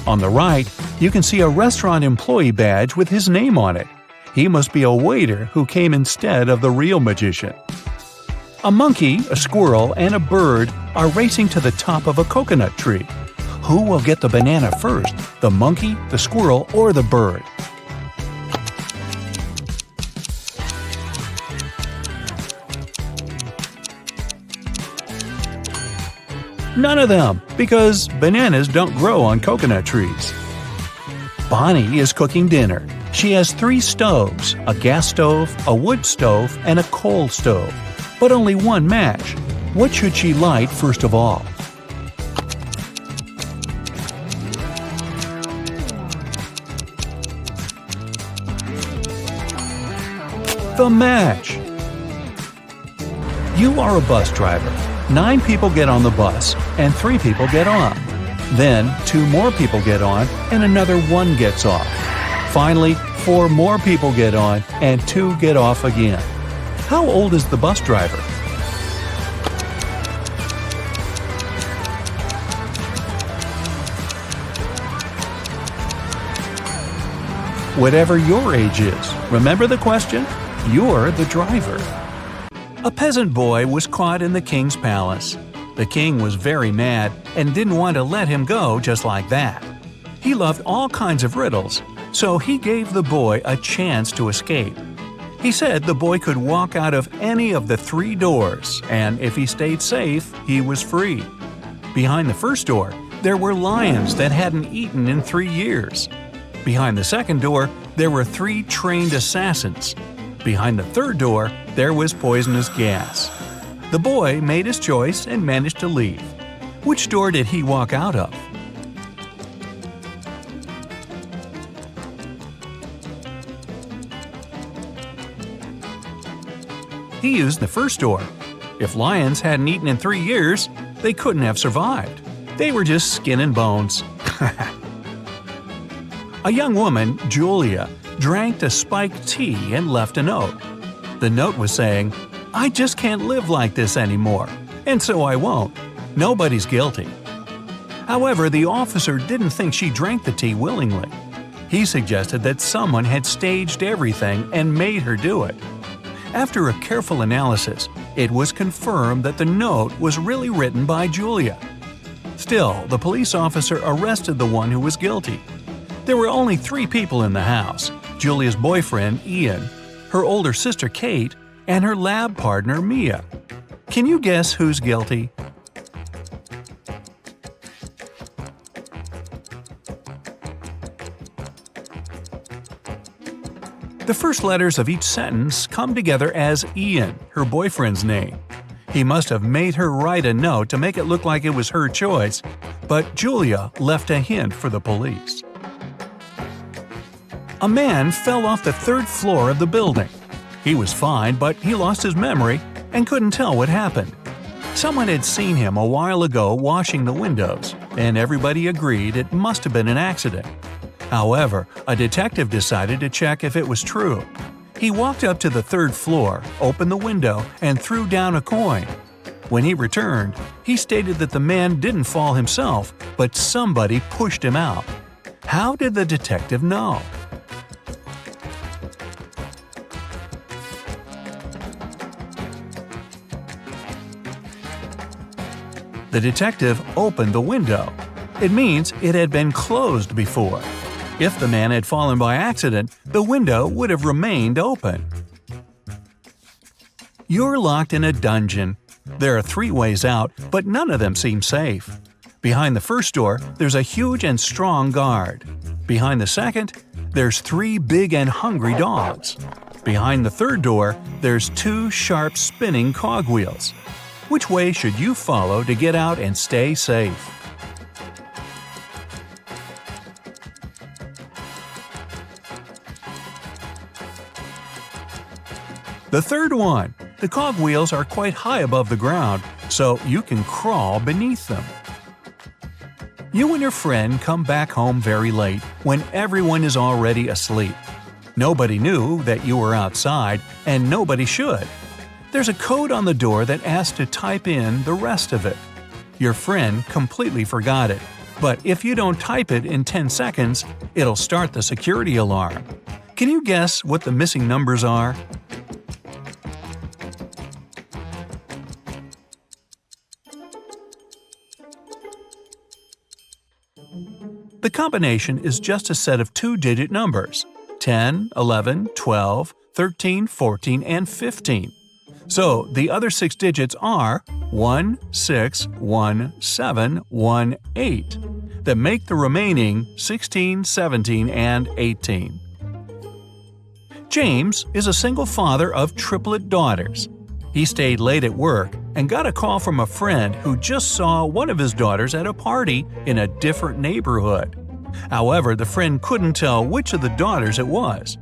On the right, you can see a restaurant employee badge with his name on it. He must be a waiter who came instead of the real magician. A monkey, a squirrel, and a bird are racing to the top of a coconut tree. Who will get the banana first, the monkey, the squirrel, or the bird? None of them, because bananas don't grow on coconut trees. Bonnie is cooking dinner. She has 3 stoves, a gas stove, a wood stove, and a coal stove, but only one match. What should she light first of all? The match! You are a bus driver. 9 people get on the bus, and 3 people get off. Then 2 more people get on, and another 1 gets off. Finally, 4 more people get on and 2 get off again. How old is the bus driver? Whatever your age is, remember the question? You're the driver. A peasant boy was caught in the king's palace. The king was very mad and didn't want to let him go just like that. He loved all kinds of riddles, so he gave the boy a chance to escape. He said the boy could walk out of any of the 3 doors, and if he stayed safe, he was free. Behind the first door, there were lions that hadn't eaten in 3 years. Behind the second door, there were 3 trained assassins. Behind the third door, there was poisonous gas. The boy made his choice and managed to leave. Which door did he walk out of? He used the first door. If lions hadn't eaten in 3 years, they couldn't have survived. They were just skin and bones. A young woman, Julia, drank a spiked tea and left a note. The note was saying, "I just can't live like this anymore, and so I won't. Nobody's guilty." However, the officer didn't think she drank the tea willingly. He suggested that someone had staged everything and made her do it. After a careful analysis, it was confirmed that the note was really written by Julia. Still, the police officer arrested the one who was guilty. There were only 3 people in the house: Julia's boyfriend, Ian, her older sister, Kate, and her lab partner, Mia. Can you guess who's guilty? The first letters of each sentence come together as Ian, her boyfriend's name. He must have made her write a note to make it look like it was her choice, but Julia left a hint for the police. A man fell off the 3rd floor of the building. He was fine, but he lost his memory and couldn't tell what happened. Someone had seen him a while ago washing the windows, and everybody agreed it must have been an accident. However, a detective decided to check if it was true. He walked up to the 3rd floor, opened the window, and threw down a coin. When he returned, he stated that the man didn't fall himself, but somebody pushed him out. How did the detective know? The detective opened the window. It means it had been closed before. If the man had fallen by accident, the window would have remained open. You're locked in a dungeon. There are 3 ways out, but none of them seem safe. Behind the first door, there's a huge and strong guard. Behind the second, there's 3 big and hungry dogs. Behind the third door, there's 2 sharp spinning cogwheels. Which way should you follow to get out and stay safe? The third one. The cogwheels are quite high above the ground, so you can crawl beneath them. You and your friend come back home very late, when everyone is already asleep. Nobody knew that you were outside, and nobody should. There's a code on the door that asks to type in the rest of it. Your friend completely forgot it, but if you don't type it in 10 seconds, it'll start the security alarm. Can you guess what the missing numbers are? The combination is just a set of 2-digit numbers: 10, 11, 12, 13, 14, and 15. So the other 6 digits are 1, 6, 1, 7, 1, 8 that make the remaining 16, 17, and 18. James is a single father of triplet daughters. He stayed late at work and got a call from a friend who just saw one of his daughters at a party in a different neighborhood. However, the friend couldn't tell which of the daughters it was.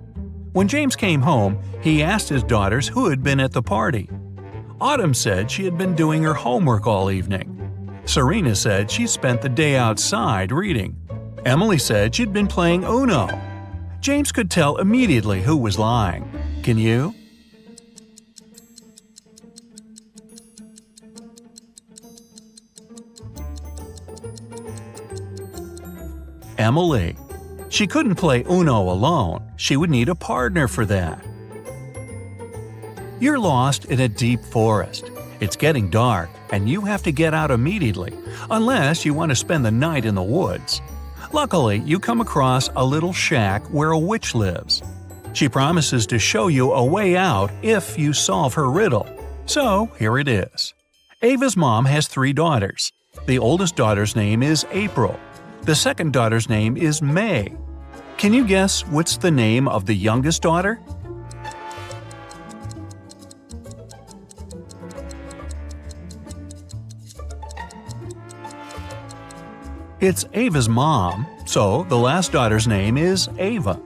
When James came home, he asked his daughters who had been at the party. Autumn said she had been doing her homework all evening. Serena said she spent the day outside reading. Emily said she'd been playing Uno. James could tell immediately who was lying. Can you? Emily. She couldn't play Uno alone. She would need a partner for that. You're lost in a deep forest. It's getting dark, and you have to get out immediately, unless you want to spend the night in the woods. Luckily, you come across a little shack where a witch lives. She promises to show you a way out if you solve her riddle. So, here it is. Ava's mom has 3 daughters. The oldest daughter's name is April. The second daughter's name is May. Can you guess what's the name of the youngest daughter? It's Ava's mom, so the last daughter's name is Ava.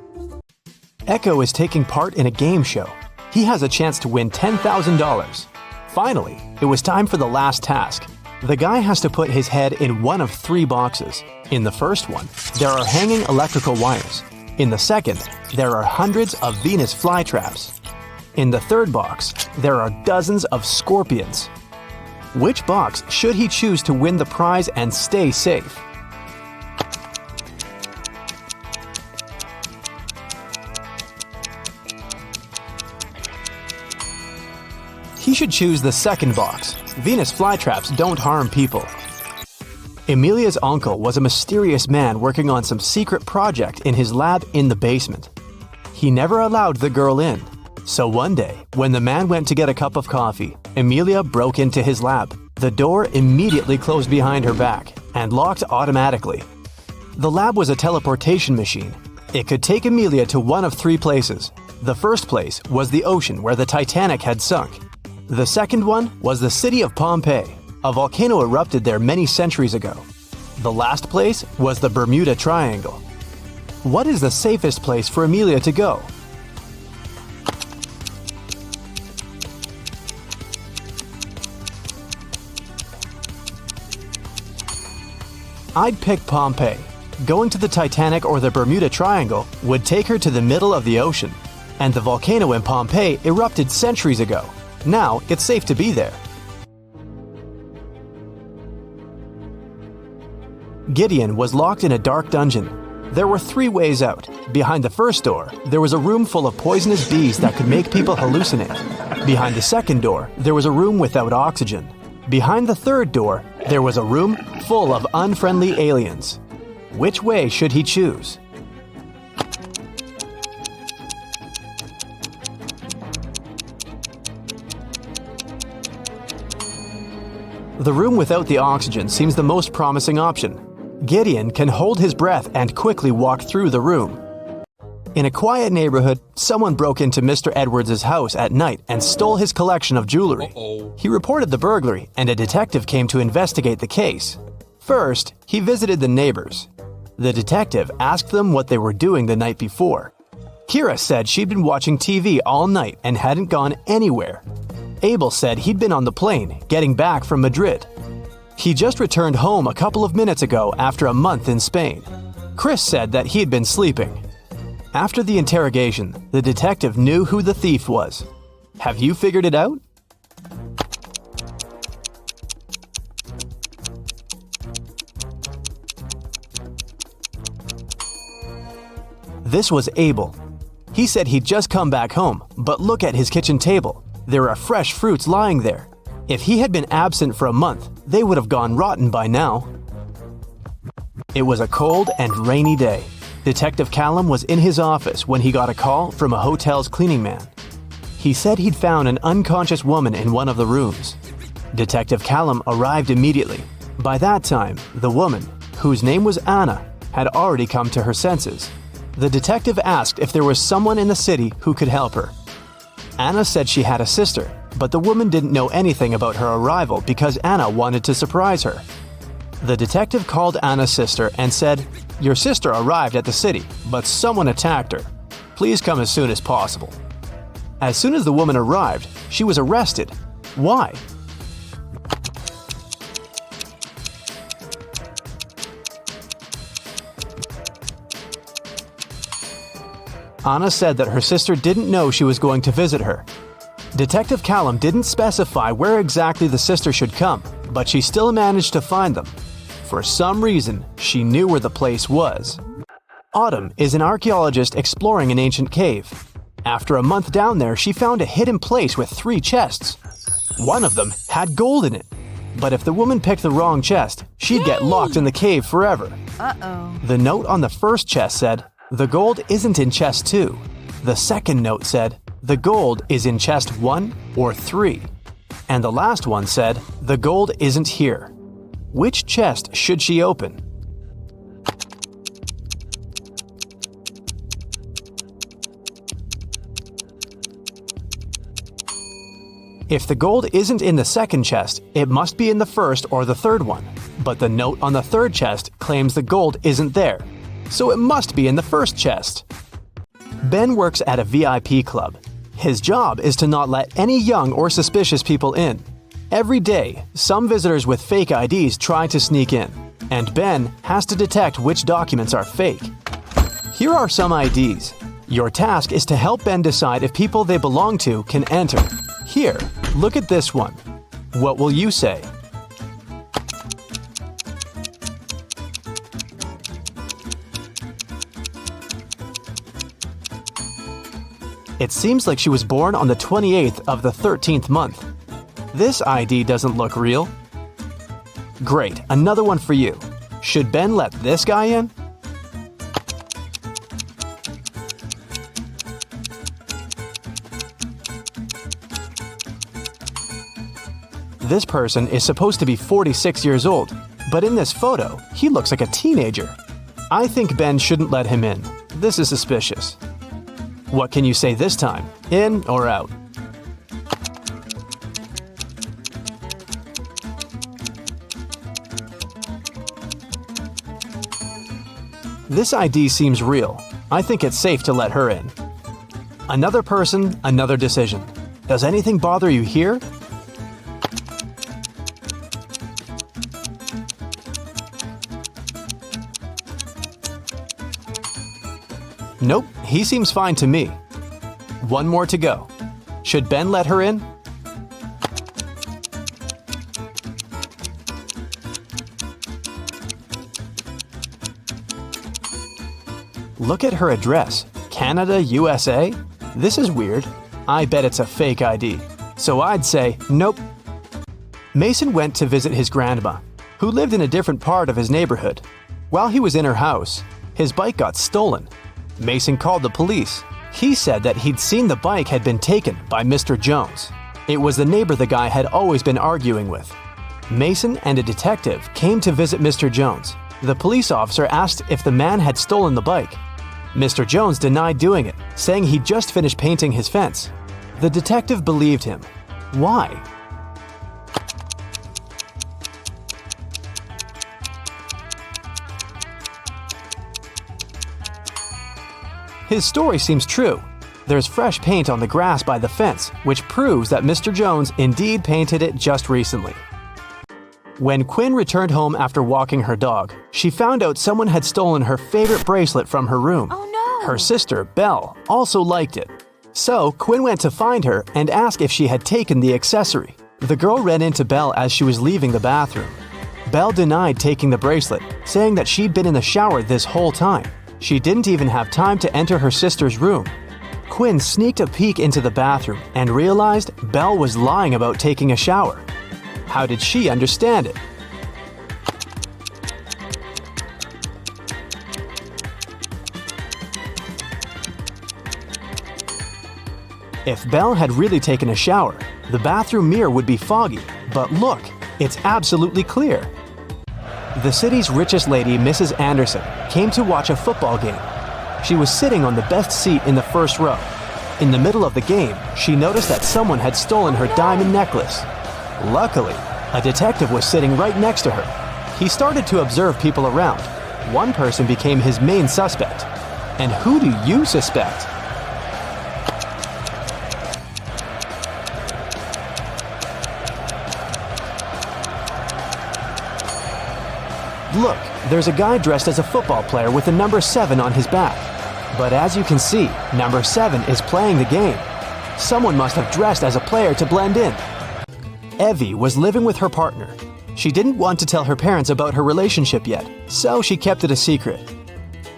Echo is taking part in a game show. He has a chance to win $10,000. Finally, it was time for the last task. The guy has to put his head in one of 3 boxes. In the first one, there are hanging electrical wires. In the second, there are hundreds of Venus flytraps. In the third box, there are dozens of scorpions. Which box should he choose to win the prize and stay safe? He should choose the second box. Venus flytraps don't harm people. Emilia's uncle was a mysterious man working on some secret project in his lab in the basement. He never allowed the girl in. So one day, when the man went to get a cup of coffee, Emilia broke into his lab. The door immediately closed behind her back and locked automatically. The lab was a teleportation machine. It could take Emilia to one of 3 places. The first place was the ocean where the Titanic had sunk. The second one was the city of Pompeii. A volcano erupted there many centuries ago. The last place was the Bermuda Triangle. What is the safest place for Emilia to go? I'd pick Pompeii. Going to the Titanic or the Bermuda Triangle would take her to the middle of the ocean. And the volcano in Pompeii erupted centuries ago. Now it's safe to be there. Gideon was locked in a dark dungeon. There were 3 ways out. Behind the first door, there was a room full of poisonous bees that could make people hallucinate. Behind the second door, there was a room without oxygen. Behind the third door, there was a room full of unfriendly aliens. Which way should he choose? The room without the oxygen seems the most promising option. Gideon can hold his breath and quickly walk through the room. In a quiet neighborhood, someone broke into Mr. Edwards' house at night and stole his collection of jewelry. He reported the burglary, and a detective came to investigate the case. First, he visited the neighbors. The detective asked them what they were doing the night before. Kira said she'd been watching TV all night and hadn't gone anywhere. Abel said he'd been on the plane, getting back from Madrid. He just returned home a couple of minutes ago after a month in Spain. Chris said that he'd been sleeping. After the interrogation, the detective knew who the thief was. Have you figured it out? This was Abel. He said he'd just come back home, but look at his kitchen table. There are fresh fruits lying there. If he had been absent for a month, they would have gone rotten by now. It was a cold and rainy day. Detective Callum was in his office when he got a call from a hotel's cleaning man. He said he'd found an unconscious woman in one of the rooms. Detective Callum arrived immediately. By that time, the woman, whose name was Anna, had already come to her senses. The detective asked if there was someone in the city who could help her. Anna said she had a sister, but the woman didn't know anything about her arrival because Anna wanted to surprise her. The detective called Anna's sister and said, "Your sister arrived at the city, but someone attacked her. Please come as soon as possible." As soon as the woman arrived, she was arrested. Why? Anna said that her sister didn't know she was going to visit her. Detective Callum didn't specify where exactly the sister should come, but she still managed to find them. For some reason, she knew where the place was. Autumn is an archaeologist exploring an ancient cave. After a month down there, she found a hidden place with 3 chests. One of them had gold in it. But if the woman picked the wrong chest, she'd get locked in the cave forever. Uh-oh. The note on the first chest said, "The gold isn't in chest 2." The second note said, "The gold is in chest 1 or 3." And the last one said, "The gold isn't here." Which chest should she open? If the gold isn't in the second chest, it must be in the first or the third one. But the note on the third chest claims the gold isn't there, so it must be in the first chest. Ben works at a VIP club. His job is to not let any young or suspicious people in. Every day, some visitors with fake IDs try to sneak in, and Ben has to detect which documents are fake. Here are some IDs. Your task is to help Ben decide if people they belong to can enter. Here, look at this one. What will you say? It seems like she was born on the 28th of the 13th month. This ID doesn't look real. Great, another one for you. Should Ben let this guy in? This person is supposed to be 46 years old, but in this photo, he looks like a teenager. I think Ben shouldn't let him in. This is suspicious. What can you say this time? In or out? This ID seems real. I think it's safe to let her in. Another person, another decision. Does anything bother you here? Nope, he seems fine to me. One more to go. Should Ben let her in? Look at her address. Canada, USA? This is weird. I bet it's a fake ID. So I'd say, nope. Mason went to visit his grandma, who lived in a different part of his neighborhood. While he was in her house, his bike got stolen. Mason called the police. He said that he'd seen the bike had been taken by Mr. Jones. It was the neighbor the guy had always been arguing with. Mason and a detective came to visit Mr. Jones. The police officer asked if the man had stolen the bike. Mr. Jones denied doing it, saying he'd just finished painting his fence. The detective believed him. Why? His story seems true. There's fresh paint on the grass by the fence, which proves that Mr. Jones indeed painted it just recently. When Quinn returned home after walking her dog, she found out someone had stolen her favorite bracelet from her room. Oh no! Her sister, Belle, also liked it. So Quinn went to find her and asked if she had taken the accessory. The girl ran into Belle as she was leaving the bathroom. Belle denied taking the bracelet, saying that she'd been in the shower this whole time. She didn't even have time to enter her sister's room. Quinn sneaked a peek into the bathroom and realized Belle was lying about taking a shower. How did she understand it? If Belle had really taken a shower, the bathroom mirror would be foggy, but look, it's absolutely clear. The city's richest lady, Mrs. Anderson, came to watch a football game. She was sitting on the best seat in the first row. In the middle of the game, she noticed that someone had stolen her diamond necklace. Luckily, a detective was sitting right next to her. He started to observe people around. One person became his main suspect. And who do you suspect? Look, there's a guy dressed as a football player with the number 7 on his back. But as you can see, number 7 is playing the game. Someone must have dressed as a player to blend in. Evie was living with her partner. She didn't want to tell her parents about her relationship yet, so she kept it a secret.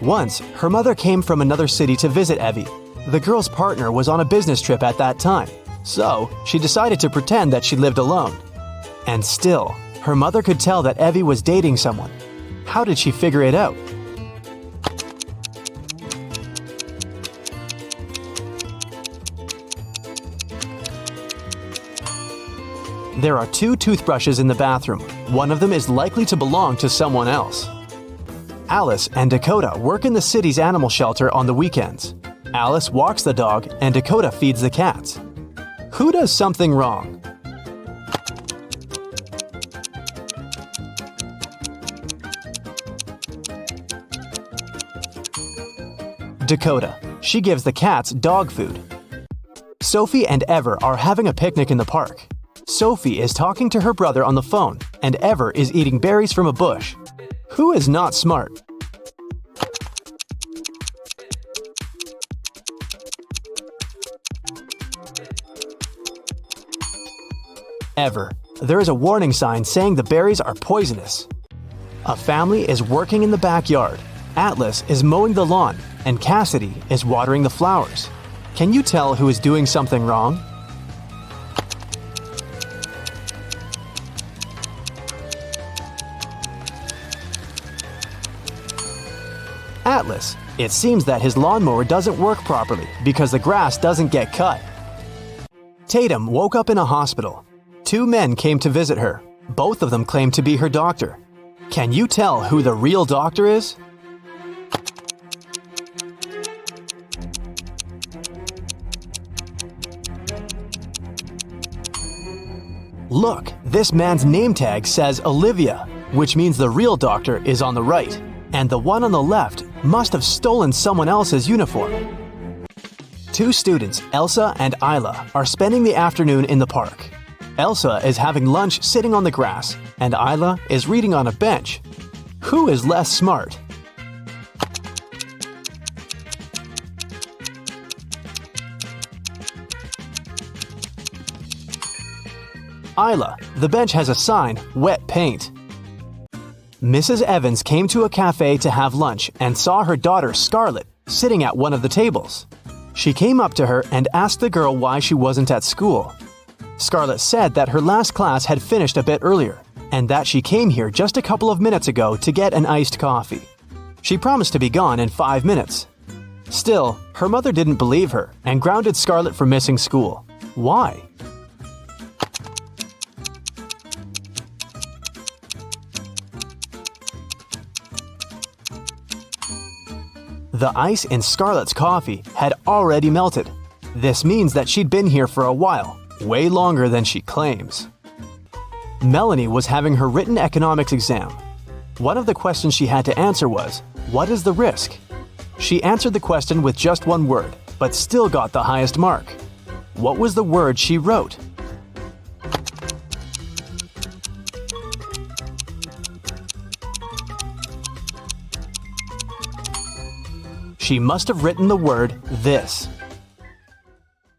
Once, her mother came from another city to visit Evie. The girl's partner was on a business trip at that time, so she decided to pretend that she lived alone. And still, her mother could tell that Evie was dating someone. How did she figure it out? There are 2 toothbrushes in the bathroom. One of them is likely to belong to someone else. Alice and Dakota work in the city's animal shelter on the weekends. Alice walks the dog and Dakota feeds the cats. Who does something wrong? Dakota. She gives the cats dog food. Sophie and Ever are having a picnic in the park. Sophie is talking to her brother on the phone, and Ever is eating berries from a bush. Who is not smart? Ever. There is a warning sign saying the berries are poisonous. A family is working in the backyard. Atlas is mowing the lawn, and Cassidy is watering the flowers. Can you tell who is doing something wrong? Atlas. It seems that his lawnmower doesn't work properly because the grass doesn't get cut. Tatum woke up in a hospital. 2 men came to visit her. Both of them claim to be her doctor. Can you tell who the real doctor is? Look, this man's name tag says Olivia, which means the real doctor is on the right, and the one on the left must have stolen someone else's uniform. 2 students, Elsa and Isla, are spending the afternoon in the park. Elsa is having lunch sitting on the grass, and Isla is reading on a bench. Who is less smart? Isla. The bench has a sign, wet paint. Mrs. Evans came to a cafe to have lunch and saw her daughter Scarlett sitting at one of the tables. She came up to her and asked the girl why she wasn't at school. Scarlett said that her last class had finished a bit earlier and that she came here just a couple of minutes ago to get an iced coffee. She promised to be gone in 5 minutes. Still, her mother didn't believe her and grounded Scarlett for missing school. Why? The ice in Scarlett's coffee had already melted. This means that she'd been here for a while, way longer than she claims. Melanie was having her written economics exam. One of the questions she had to answer was, what is the risk? She answered the question with just one word, but still got the highest mark. What was the word she wrote? She must have written the word this.